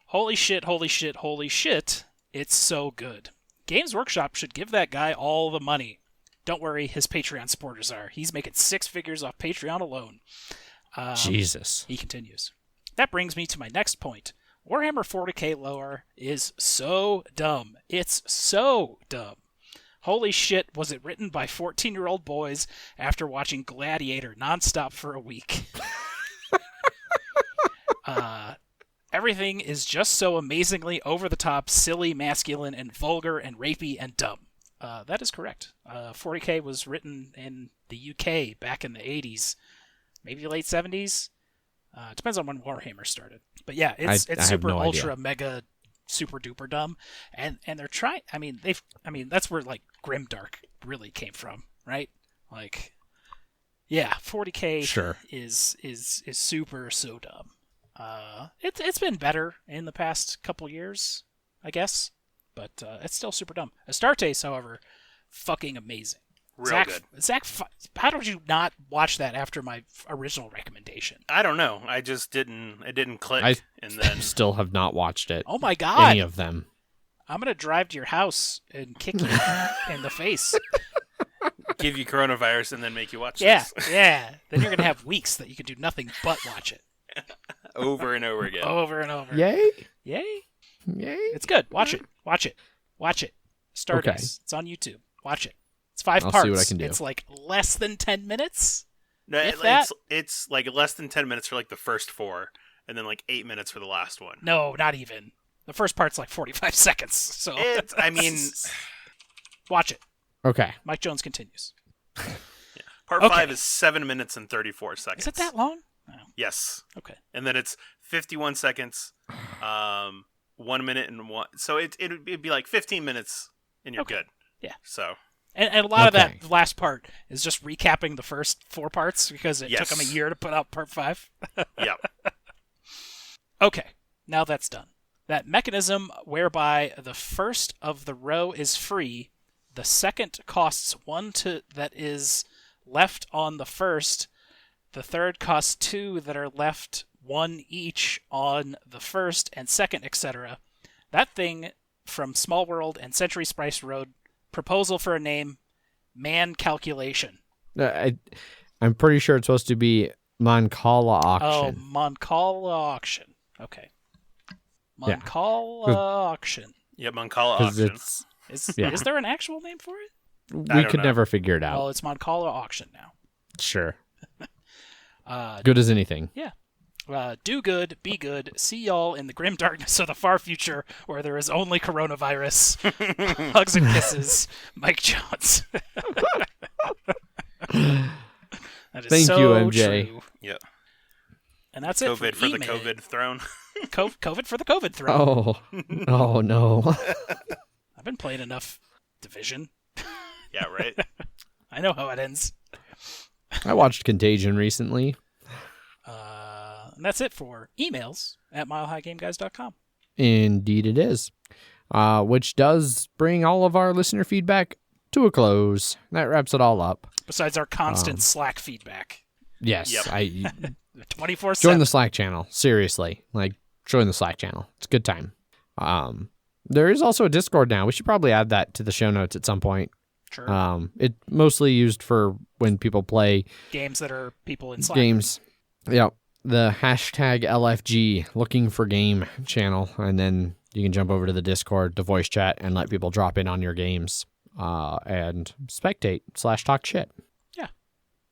Holy shit, holy shit, holy shit. It's so good. Games Workshop should give that guy all the money. Don't worry, his Patreon supporters are. He's making 6 figures off Patreon alone. Jesus. He continues. That brings me to my next point. Warhammer 40k lore is so dumb. It's so dumb. Holy shit, was it written by 14-year-old boys after watching Gladiator nonstop for a week. Everything is just so amazingly over-the-top, silly, masculine, and vulgar, and rapey, and dumb. That is correct. 40k was written in the UK back in the 80s, maybe late 70s. Depends on when Warhammer started. But yeah, it's super ultra mega super duper dumb, and they're trying. I mean, that's where like grimdark really came from, right? Like, yeah, 40k sure is super so dumb. It's been better in the past couple years, I guess, but it's still super dumb. Astartes, however, fucking amazing. Real good. Zach, how did you not watch that after my original recommendation? I don't know. I just didn't. It didn't click. And then still have not watched it. Oh my god! Any of them. I'm gonna drive to your house and kick you in the face. Give you coronavirus and then make you watch this. Yeah. Then you're gonna have weeks that you can do nothing but watch it. Over and over again. Over and over. Yay! It's good. Watch it. Stardust. Okay. It's on YouTube. Watch it. It's 5 parts. I'll see what I can do. It's like less than 10 minutes. No, it's like less than 10 minutes for like the first 4, and then like 8 minutes for the last one. No, not even. The first part's like 45 seconds. So watch it. Okay. Mike Jones continues. Yeah. Part 5 is 7 minutes and 34 seconds. Is it that long? Oh. Yes. Okay. And then it's 51 seconds, 1 minute and 1. So it'd be like 15 minutes, and you're good. Yeah. So. And a lot of that last part is just recapping the first 4 parts because it took them a year to put out part 5. Yep. Okay, now that's done. That mechanism whereby the first of the row is free, the second costs 1 that is left on the first, the third costs 2 that are left 1 each on the first and second, etc. That thing from Small World and Century Spice Road. Proposal for a name, Man Calculation. I'm pretty sure it's supposed to be Moncala Auction. Oh, Moncala Auction. Okay. Moncala Auction. Yeah, Moncala Auction. Is there an actual name for it? We could never figure it out. Well, it's Moncala Auction now. Sure. Good as anything. Yeah. Do good, be good, see y'all in the grim darkness of the far future where there is only coronavirus. Hugs and kisses, Mike Jones. That is Thank you, MJ. True. Yeah. And that's COVID it for the COVID throne. COVID for the COVID throne. Oh no. I've been playing enough Division. Yeah, right. I know how it ends. I watched Contagion recently. And that's it for emails at milehighgameguys.com. Indeed it is. Which does bring all of our listener feedback to a close. That wraps it all up. Besides our constant Slack feedback. Yes. Yep. 24/7. Join the Slack channel. Seriously. Join the Slack channel. It's a good time. There is also a Discord now. We should probably add that to the show notes at some point. Sure. It's mostly used for when people play games that are people in Slack. Games. Yep. The hashtag LFG looking for game channel, and then you can jump over to the Discord to voice chat and let people drop in on your games and spectate / talk shit. Yeah.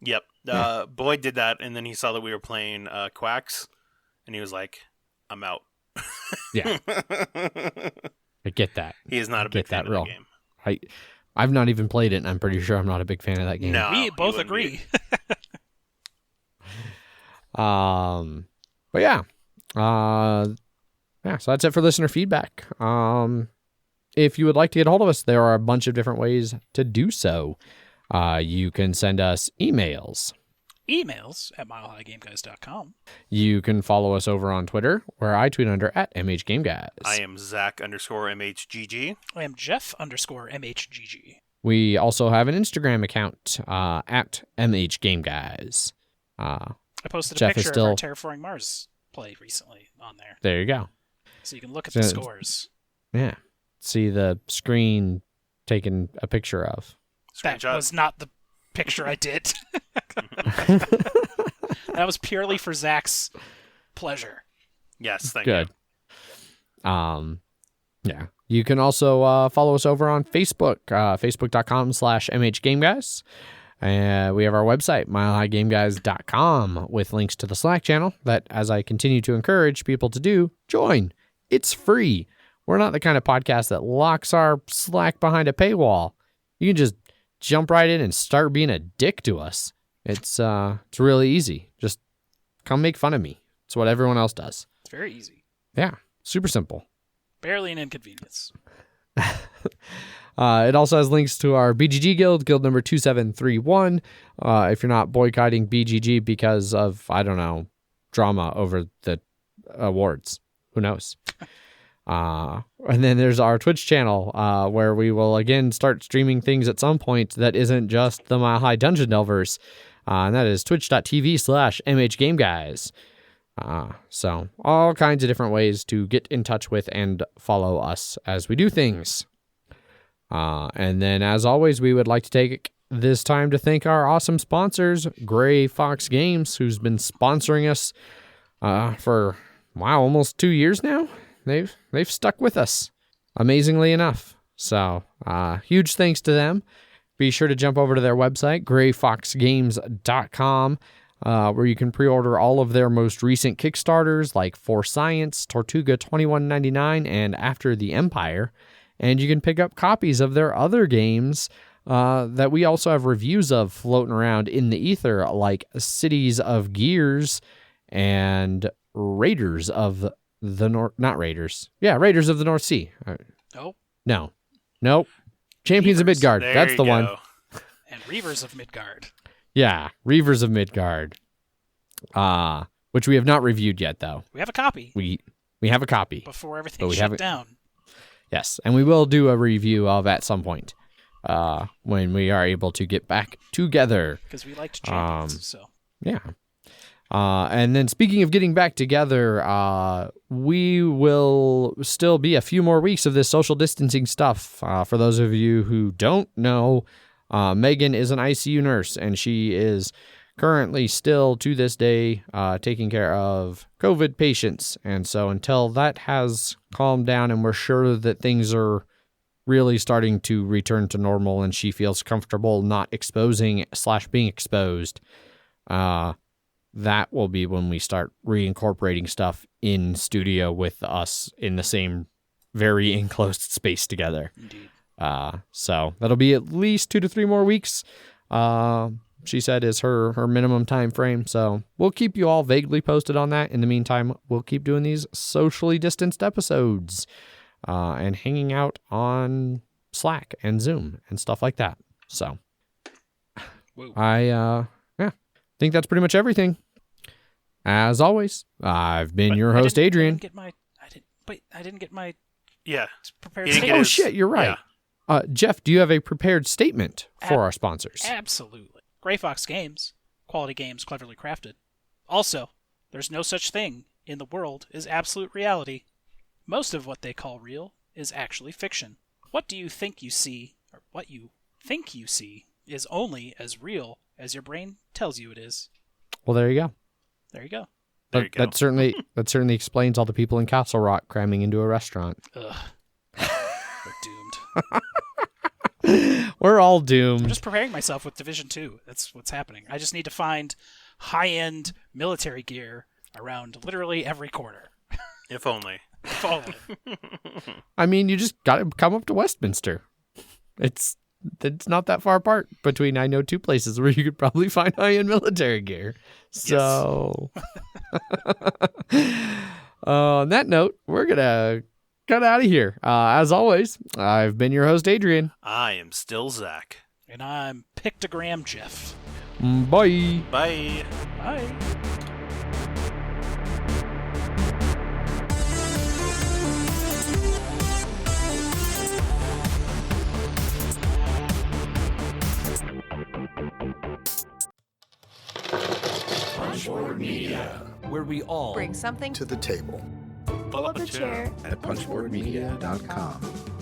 Yep. Boyd did that, and then he saw that we were playing Quacks, and he was like, "I'm out." Yeah. I get that. He is not a big fan of that game. I've not even played it, and I'm pretty sure I'm not a big fan of that game. No, we both agree. But yeah. So that's it for listener feedback. If you would like to get a hold of us, there are a bunch of different ways to do so. You can send us emails. Emails at milehighgameguys.com. You can follow us over on Twitter, where I tweet under at MHGameGuys. I am Zach_MHGG. I am Jeff_MHGG. We also have an Instagram account at MHGameGuys. I posted a Jeff picture is still... of our Terraforming Mars play recently on there. There you go. So you can look at the scores. Yeah. See the screen taken a picture of. That Screenshot. was not the picture I did. That was purely for Zach's pleasure. Yes, thank Good. you. Yeah. You can also follow us over on Facebook, facebook.com/MHGameGuys. We have our website, milehighgameguys.com, with links to the Slack channel that, as I continue to encourage people to do, join. It's free. We're not the kind of podcast that locks our Slack behind a paywall. You can just jump right in and start being a dick to us. It's really easy. Just come make fun of me. It's what everyone else does. It's very easy. Yeah, super simple. Barely an inconvenience. It also has links to our BGG guild number 2731. If you're not boycotting BGG because of, I don't know, drama over the awards. Who knows? And then there's our Twitch channel, where we will again start streaming things at some point that isn't just the Mile High Dungeon Delvers. And that is twitch.tv/MHGameGuys. So all kinds of different ways to get in touch with and follow us as we do things. And then, as always, we would like to take this time to thank our awesome sponsors, Gray Fox Games, who's been sponsoring us for, almost 2 years now. They've stuck with us, amazingly enough. So, huge thanks to them. Be sure to jump over to their website, grayfoxgames.com, where you can pre-order all of their most recent Kickstarters, like For Science, Tortuga 2199, and After the Empire. And you can pick up copies of their other games that we also have reviews of floating around in the ether, like Cities of Gears and Raiders of the North... Not Raiders. Yeah, Raiders of the North Sea. Nope. No. Nope. Champions of Midgard. There That's you the one. go. And Reavers of Midgard. Yeah, Reavers of Midgard. Which we have not reviewed yet, though. We have a copy. We have a copy. Before everything shut down. Yes, and we will do a review of at some point when we are able to get back together. Because we liked champions, so. Yeah. And then speaking of getting back together, we will still be a few more weeks of this social distancing stuff. For those of you who don't know, Megan is an ICU nurse, and she is currently still, to this day, taking care of COVID patients. And so until that has calmed down and we're sure that things are really starting to return to normal and she feels comfortable not exposing/being exposed, that will be when we start reincorporating stuff in studio with us in the same very enclosed space together. Indeed. So that'll be at least 2 to 3 more weeks. She said is her minimum time frame. So we'll keep you all vaguely posted on that. In the meantime, we'll keep doing these socially distanced episodes and hanging out on Slack and Zoom and stuff like that. So I think that's pretty much everything. As always, I've been your host, Adrian. I didn't get my Yeah. prepared He didn't statement. get his- Shit, you're right. Jeff, do you have a prepared statement for our sponsors? Absolutely. Gray Fox Games. Quality games cleverly crafted. Also, there's no such thing in the world as absolute reality. Most of what they call real is actually fiction. What do you think you see, or what you think you see, is only as real as your brain tells you it is. Well, there you go. There you go. That certainly explains all the people in Castle Rock cramming into a restaurant. Ugh. We're doomed. We're all I'm doomed. just preparing myself with Division 2. That's what's happening. I just need to find high-end military gear around literally every corner. If only. If only. I mean, you just got to come up to Westminster. It's not that far apart between, I know, 2 places where you could probably find high-end military gear. So, on that note, we're going to cut out of here. As always, I've been your host, Adrian. I am still Zach. And I'm Pictogram Jeff. Bye. Bye. Bye. Punchboard Media, where we all bring something to the table. Pull up a chair at punchboardmedia.com.